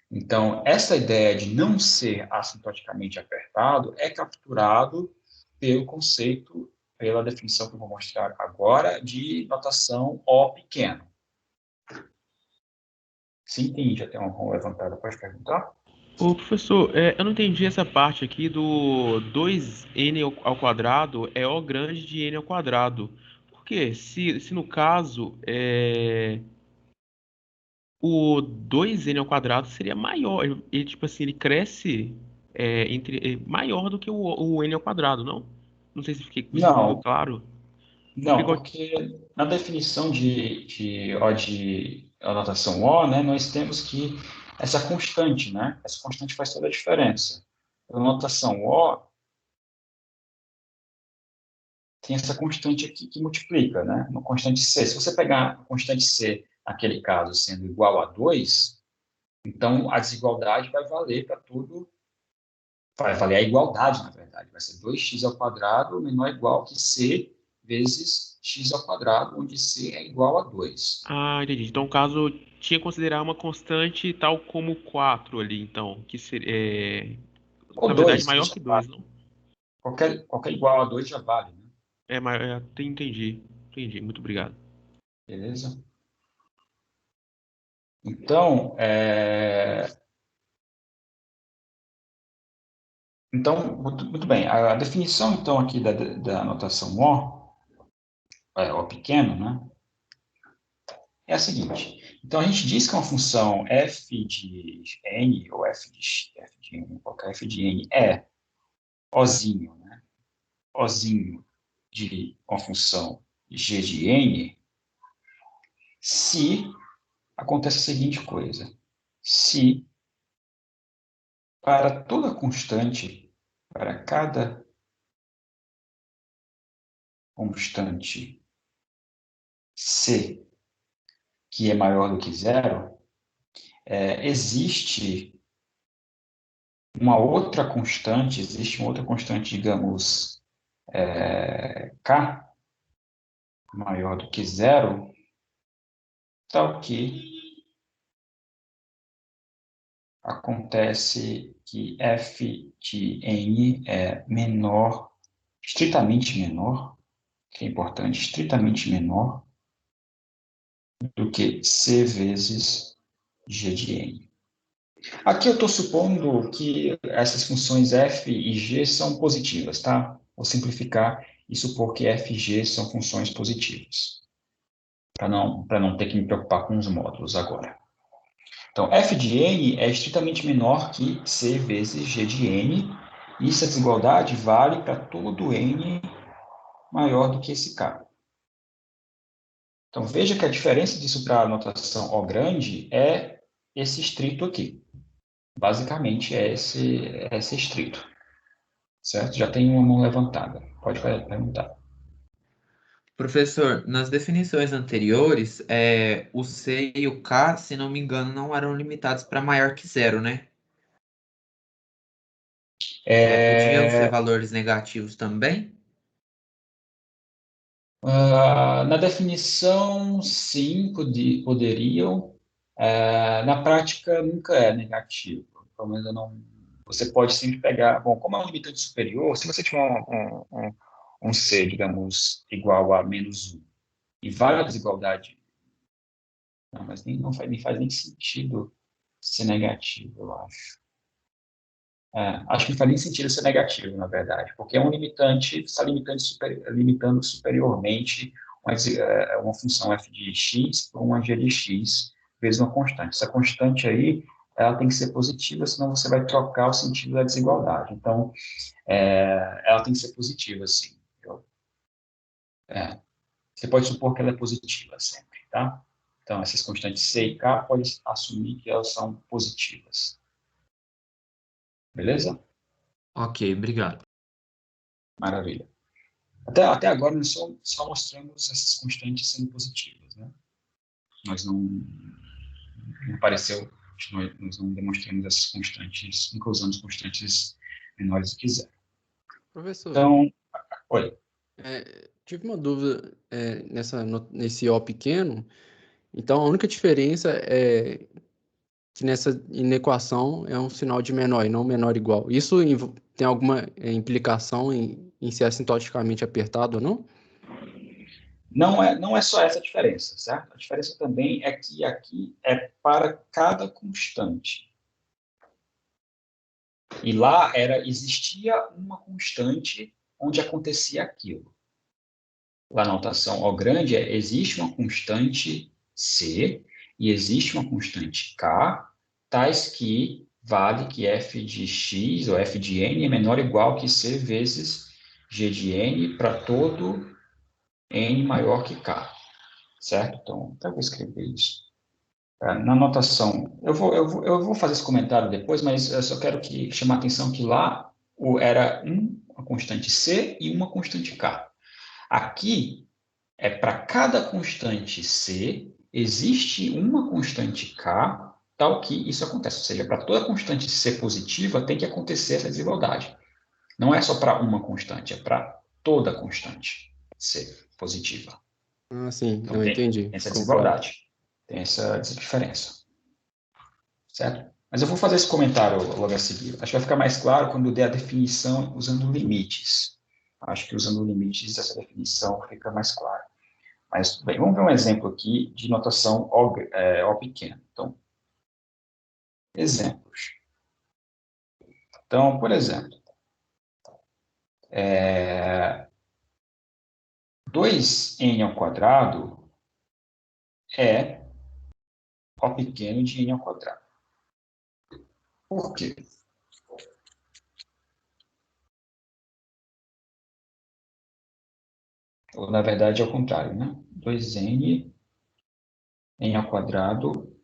Então, essa ideia de não ser assintoticamente apertado é capturado pelo conceito, pela definição que eu vou mostrar agora, de notação O pequeno. Se entende, já tem uma mão levantada, pode perguntar? Ô, professor, eu não entendi essa parte aqui do 2n ao quadrado é O grande de n ao quadrado. Por quê? Se no caso o 2n ao quadrado seria maior, ele tipo assim, ele cresce maior do que o n ao quadrado, não? Não sei se isso ficou Não, claro. Porque não, porque na definição de a notação O, né, nós temos que essa constante, né? Essa constante faz toda a diferença. A notação O tem essa constante aqui que multiplica, né? Uma constante C. Se você pegar a constante C, naquele caso, sendo igual a 2, então a desigualdade vai valer para tudo, vai valer a igualdade, na verdade. Vai ser 2x ao quadrado menor ou igual que C vezes x ao quadrado, onde C é igual a 2. entendi. Então, o caso tinha que considerar uma constante tal como 4 ali, então, que seria, Ou na verdade, 2, maior já que vale. 2, não? Qualquer igual a 2 já vale, né? Entendi. Muito obrigado. Beleza? Então, muito bem. A definição, então, aqui da notação O pequeno, né? É a seguinte. Então, a gente diz que uma função f de n, ou f de n, qualquer f de n, é ozinho, né? Ozinho de uma função g de n, se acontece a seguinte coisa. Se para toda constante, para cada constante c que é maior do que zero, existe uma outra constante, digamos, k, maior do que zero, tal que acontece que f de n é menor, estritamente menor, que é importante, estritamente menor do que c vezes g de n. Aqui eu estou supondo que essas funções f e g são positivas, tá? Vou simplificar e supor que f e g são funções positivas, para não ter que me preocupar com os módulos agora. Então, f de n é estritamente menor que c vezes g de n, e essa desigualdade vale para todo n maior do que esse k. Então, veja que a diferença disso para a notação O grande é esse estrito aqui. Basicamente, é esse estrito. Certo? Já tem uma mão levantada. Pode perguntar. Professor, nas definições anteriores, o C e o K, se não me engano, não eram limitados para maior que zero, né? Podiam ser valores negativos também? Na definição, sim, poderiam. Na prática, nunca é negativo. Pelo menos eu não. Você pode sempre pegar. Bom, como é um limitante superior, se você tiver um C, digamos, igual a -1, e vale a desigualdade. Não, mas não faz nem sentido ser negativo, eu acho. Acho que não faz nem sentido ser negativo, na verdade, porque é um limitante, está limitando superiormente uma função f de x por uma g de x vezes uma constante. Essa constante aí, ela tem que ser positiva, senão você vai trocar o sentido da desigualdade. Então, ela tem que ser positiva, sim. Você pode supor que ela é positiva sempre, tá? Então, essas constantes c e k, pode assumir que elas são positivas. Beleza? Ok, obrigado. Maravilha. Até agora, nós só mostramos essas constantes sendo positivas, né? Nós não apareceu, nós não demonstramos essas constantes, nunca usamos constantes menores do que zero. Professor, Então, oi. tive uma dúvida nesse O pequeno. Então, a única diferença é que nessa inequação é um sinal de menor e não menor igual. Isso tem alguma implicação em ser assintoticamente apertado ou não? Não é só essa a diferença, certo? A diferença também é que aqui é para cada constante. E lá existia uma constante onde acontecia aquilo. Lá na notação O grande existe uma constante C e existe uma constante K, tais que vale que f de x ou f de n é menor ou igual que C vezes g de n para todo n maior que K. Certo? Então, eu vou escrever isso. Na notação, eu vou fazer esse comentário depois, mas eu só quero chamar a atenção que lá era uma constante C e uma constante K. Aqui, para cada constante C, existe uma constante K, tal que isso acontece. Ou seja, para toda constante C positiva, tem que acontecer essa desigualdade. Não é só para uma constante, é para toda constante C positiva. Ah, sim, Então, eu tem entendi. essa Concordo. desigualdade, tem essa diferença. Certo? Mas eu vou fazer esse comentário logo a seguir. Acho que vai ficar mais claro quando eu der a definição usando limites. Acho que usando limites, essa definição fica mais clara. Mas, bem, vamos ver um exemplo aqui de notação O pequeno. Então, exemplos. Então, por exemplo, 2n ao quadrado é O pequeno de n ao quadrado. Por quê? Ou, na verdade, é o contrário, né? 2n ao quadrado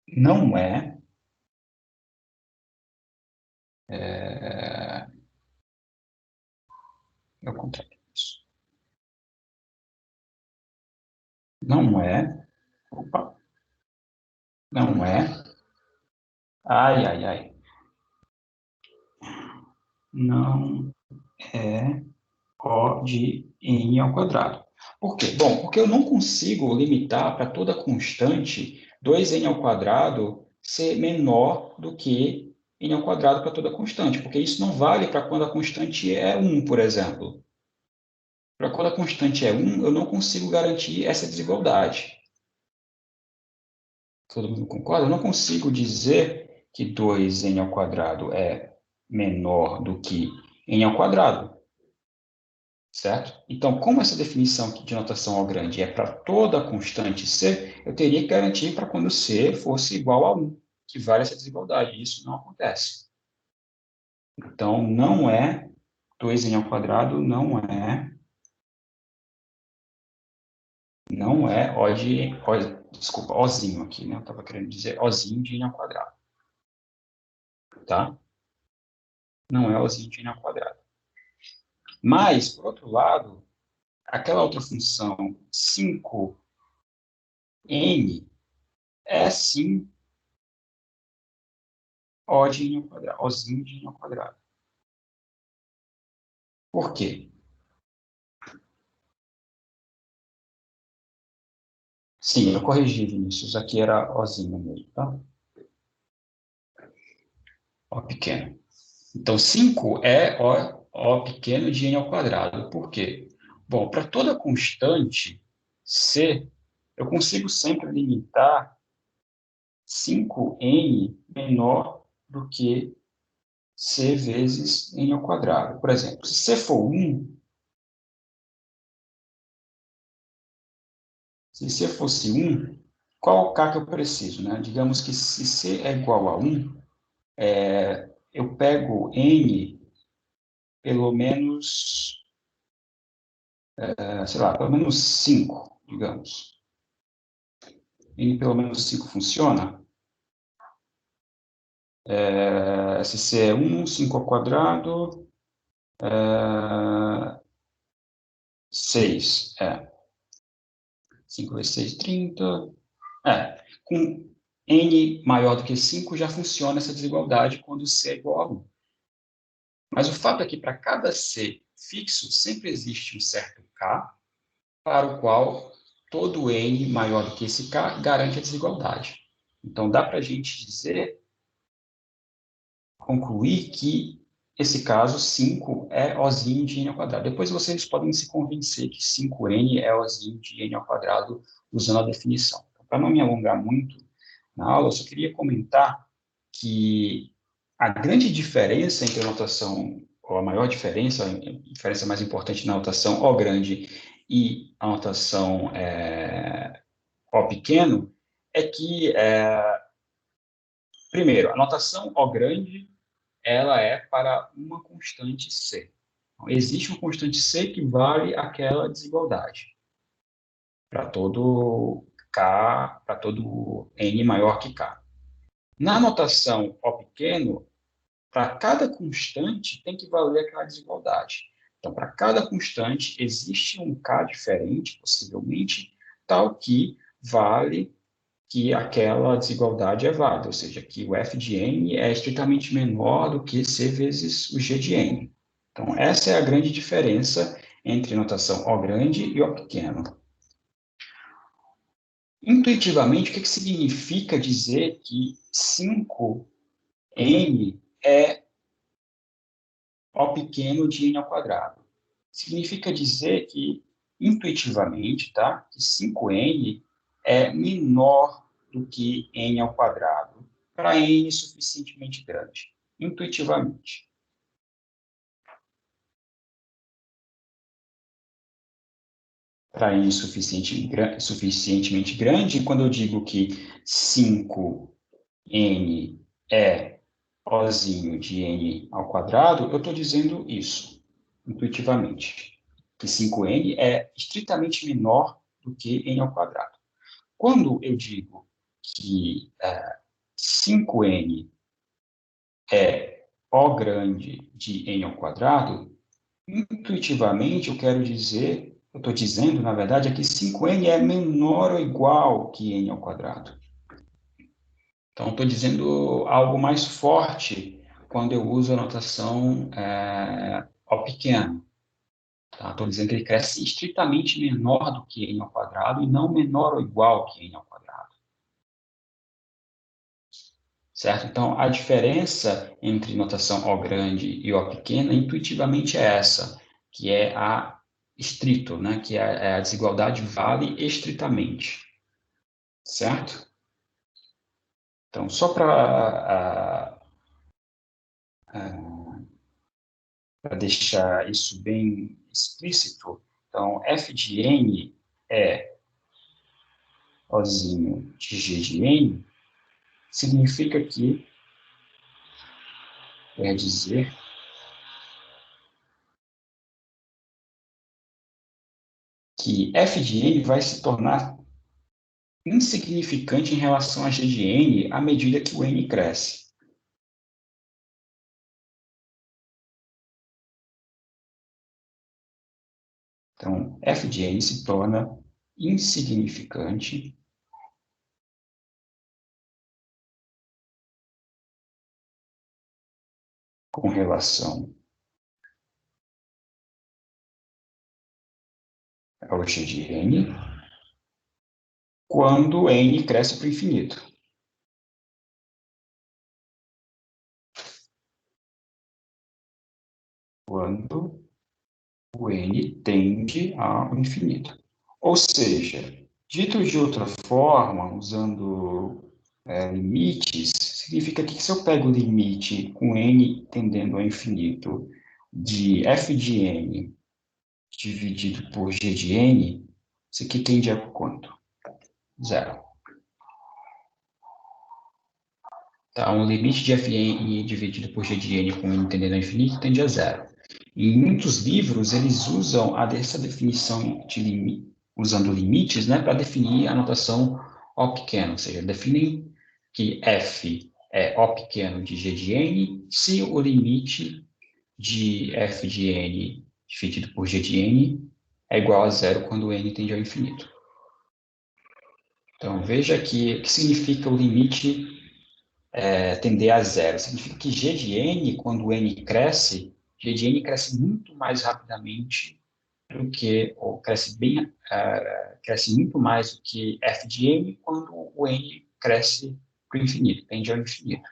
não é ao contrário disso. Não é. Opa. Não é. Ai, ai, ai. Não é O de n ao quadrado. Por quê? Bom, porque eu não consigo limitar para toda constante 2n ao quadrado ser menor do que n ao quadrado para toda constante, porque isso não vale para quando a constante é 1, por exemplo. Para quando a constante é 1, eu não consigo garantir essa desigualdade. Todo mundo concorda? Eu não consigo dizer que 2n ao quadrado é menor do que n ao quadrado. Certo? Então, como essa definição aqui de notação ao grande é para toda constante C, eu teria que garantir para quando C fosse igual a 1, que vale essa desigualdade. Isso não acontece. Então, não é 2n ao quadrado, não é desculpa, Ozinho aqui, né? Eu estava querendo dizer Ozinho de n ao quadrado. Tá? Não é Ozinho de n ao quadrado. Mas, por outro lado, aquela outra função 5n é sim O de n ao quadrado, Ozinho de n ao quadrado. Por quê? Sim, eu corrigi, Vinícius. Aqui era Ozinho mesmo, tá? O pequeno. Então, 5 é O pequeno de n ao quadrado. Por quê? Bom, para toda constante, C, eu consigo sempre limitar 5n menor do que C vezes n ao quadrado. Por exemplo, se C for 1, se C fosse 1, qual K que eu preciso, né? Digamos que se C é igual a 1, eu pego n pelo menos, sei lá, pelo menos 5, digamos. N pelo menos 5 funciona? Se C é 1, 5 ao quadrado, 6. 5 vezes 6, 30. Com n maior do que 5 já funciona essa desigualdade quando C é igual a 1. Mas o fato é que para cada C fixo sempre existe um certo K para o qual todo n maior do que esse K garante a desigualdade. Então, dá para a gente dizer, concluir que esse caso 5 é ozinho de n ao quadrado. Depois vocês podem se convencer que 5n é ozinho de n ao quadrado usando a definição. Para não me alongar muito na aula, eu só queria comentar que a grande diferença entre a notação, ou a maior diferença, a diferença mais importante na notação O grande e a notação O pequeno, é que, primeiro, a notação O grande, ela é para uma constante C. Então, existe uma constante C que vale aquela desigualdade para todo K, para todo N maior que K. Na notação O pequeno, para cada constante tem que valer aquela desigualdade. Então, para cada constante, existe um K diferente, possivelmente, tal que vale que aquela desigualdade é válida, ou seja, que o f de n é estritamente menor do que c vezes o g de n. Então, essa é a grande diferença entre notação O grande e O pequeno. Intuitivamente, o que significa dizer que 5n é O pequeno de n ao quadrado? Significa dizer que, intuitivamente, tá, que 5n é menor do que n ao quadrado para n suficientemente grande, intuitivamente. Para n suficientemente grande, quando eu digo que 5n é ozinho de n ao quadrado, eu estou dizendo isso, intuitivamente, que 5n é estritamente menor do que n ao quadrado. Quando eu digo que 5n é O grande de n ao quadrado, intuitivamente eu quero dizer, eu estou dizendo, na verdade, é que 5n é menor ou igual que n ao quadrado. Então, estou dizendo algo mais forte quando eu uso a notação O pequeno. Tá? Estou dizendo que ele cresce estritamente menor do que n ao quadrado e não menor ou igual que n ao quadrado. Certo? Então, a diferença entre notação O grande e O pequena, intuitivamente é essa, que é a estrito, né? Que é a desigualdade vale estritamente. Certo? Então, só para deixar isso bem explícito, então, f de n é Ozinho de g de n, significa que, quer dizer, que f de n vai se tornar insignificante em relação a g de n à medida que o n cresce. Então, f de n se torna insignificante com relação ao g de n quando n cresce para o infinito. Quando o n tende ao infinito. Ou seja, dito de outra forma, usando limites, significa que se eu pego o limite com n tendendo ao infinito de f de n dividido por g de n, isso aqui tende a quanto? Zero. Então, o limite de fn dividido por g de n com n tendendo ao infinito tende a zero. Em muitos livros, eles usam essa definição de limite, usando limites, né, para definir a notação O pequeno, ou seja, definem que f é O pequeno de g de n se o limite de f de n dividido por g de n é igual a zero quando n tende ao infinito. Então, veja aqui o que significa o limite tender a zero. Significa que g de n, quando n cresce, g de n cresce muito mais rapidamente do que, ou cresce muito mais do que f de n quando o n cresce para o infinito, tende ao infinito.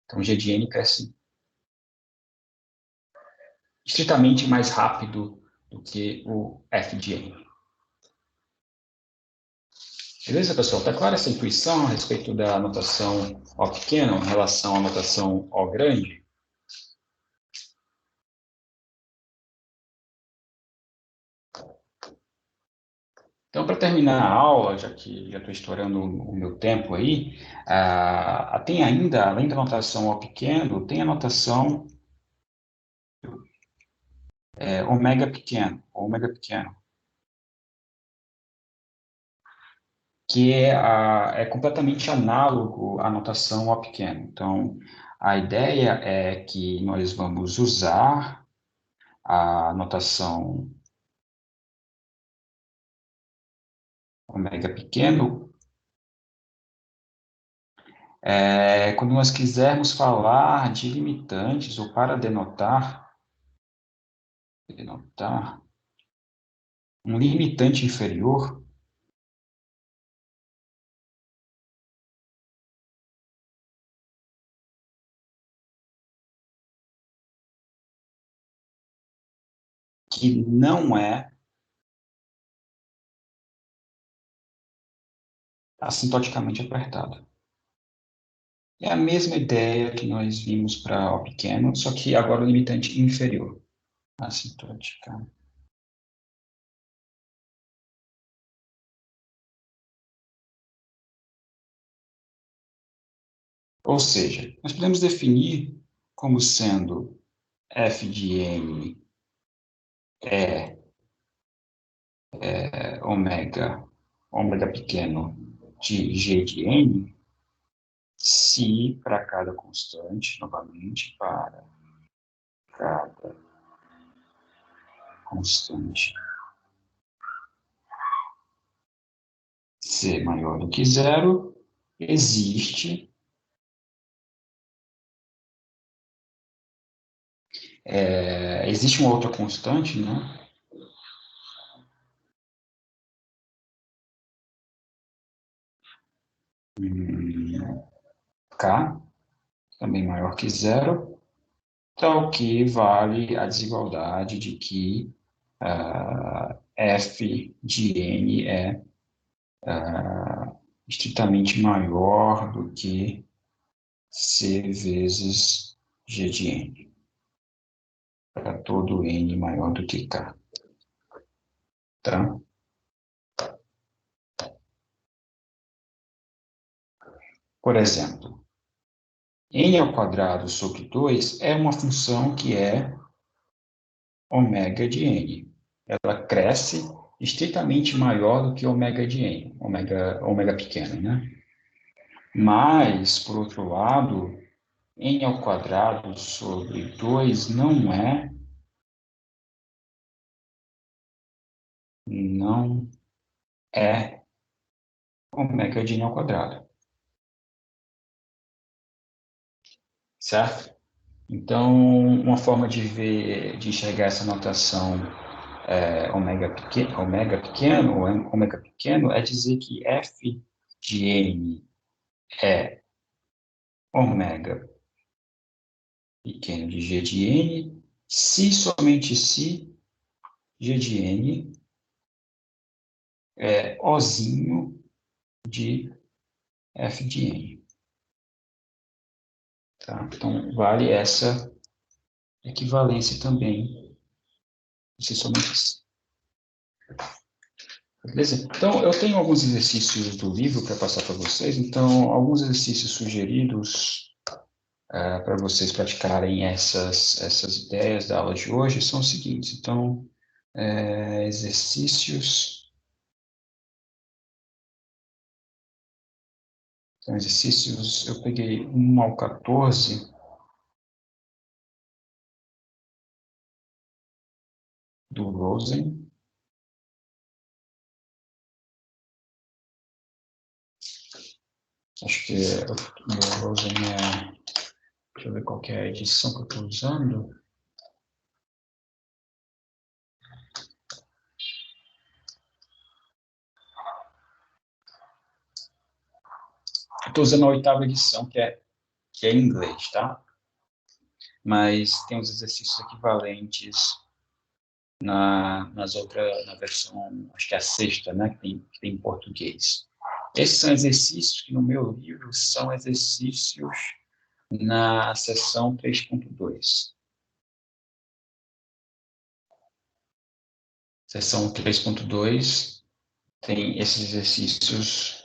Então, g de n cresce estritamente mais rápido do que o f de n. Beleza, pessoal? Está clara essa intuição a respeito da notação O pequeno em relação à notação O grande? Então, para terminar a aula, já que já estou estourando o meu tempo aí, tem ainda, além da notação O pequeno, tem a notação ômega pequeno, que é completamente análogo à notação O pequeno. Então, a ideia é que nós vamos usar a notação ômega pequeno quando nós quisermos falar de limitantes ou para denotar um limitante inferior que não é assintoticamente apertado. É a mesma ideia que nós vimos para O pequeno, só que agora o limitante inferior. Assintótica. Ou seja, nós podemos definir como sendo f de n ômega pequeno de g de n, se para cada constante, novamente, para cada constante c maior do que zero, existe uma outra constante, né? K, também maior que zero, tal que vale a desigualdade de que f de n é estritamente maior do que c vezes g de n, para todo n maior do que k. Tá? Por exemplo, n ao quadrado sobre 2 é uma função que é ômega de n. Ela cresce estritamente maior do que ômega de n, ômega pequeno, né? Mas, por outro lado, n ao quadrado sobre 2 não é ômega de n ao quadrado. Certo? Então, uma forma de enxergar essa notação ômega pequeno é dizer que f de n é ômega pequeno de g de n, se somente se g de n Ozinho de f de n. Tá? Então, vale essa equivalência também. Se somente assim. Beleza? Então, eu tenho alguns exercícios do livro para passar para vocês. Então, alguns exercícios sugeridos para vocês praticarem essas ideias da aula de hoje são os seguintes. Então, exercícios. Então, exercícios, eu peguei 1 ao 14 do Rosen. Acho que o Rosen deixa eu ver qual que é a edição que eu estou usando. Estou usando a 8ª edição, que é em inglês, tá? Mas tem os exercícios equivalentes na versão, acho que é a 6ª, né? Que tem em português. Esses são exercícios que no meu livro são exercícios na seção 3.2. Seção 3.2 tem esses exercícios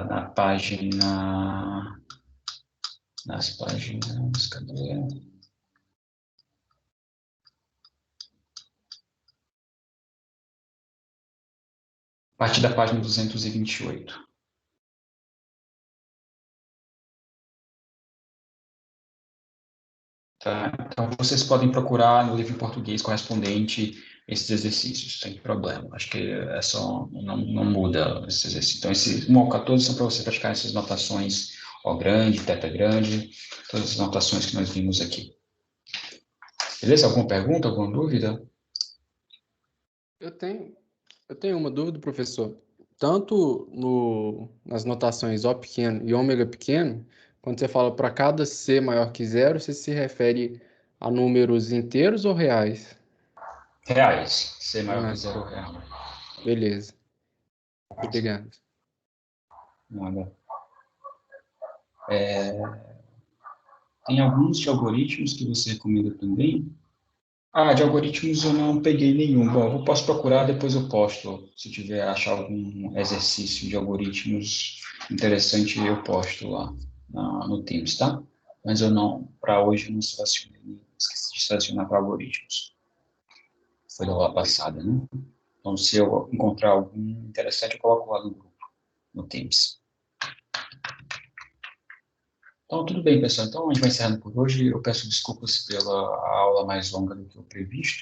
nas páginas, cadê? A partir da página 228. Tá? Então, vocês podem procurar no livro em português correspondente esses exercícios, sem problema. Acho que não muda esse exercício. Então, esse 1 ao 14 são para você praticar essas notações O grande, θ grande, todas as notações que nós vimos aqui. Beleza? Alguma pergunta, alguma dúvida? Eu tenho uma dúvida, professor. Tanto nas notações O pequeno e ômega pequeno, quando você fala para cada C maior que 0, você se refere a números inteiros ou reais? Reais. C maior que Ah, 0 real. beleza. Obrigado. Nada. Tem alguns de algoritmos que você recomenda também? De algoritmos eu não peguei nenhum. Bom, eu posso procurar, depois eu posto. Se tiver achar algum exercício de algoritmos interessante, eu posto lá no Teams, tá? Mas eu não, para hoje, eu não selecionei, esqueci de selecionar para algoritmos. Foi da aula passada, né? Então, se eu encontrar algum interessante, eu coloco lá no grupo, no Teams. Então, tudo bem, pessoal. Então, a gente vai encerrando por hoje. Eu peço desculpas pela aula mais longa do que o previsto.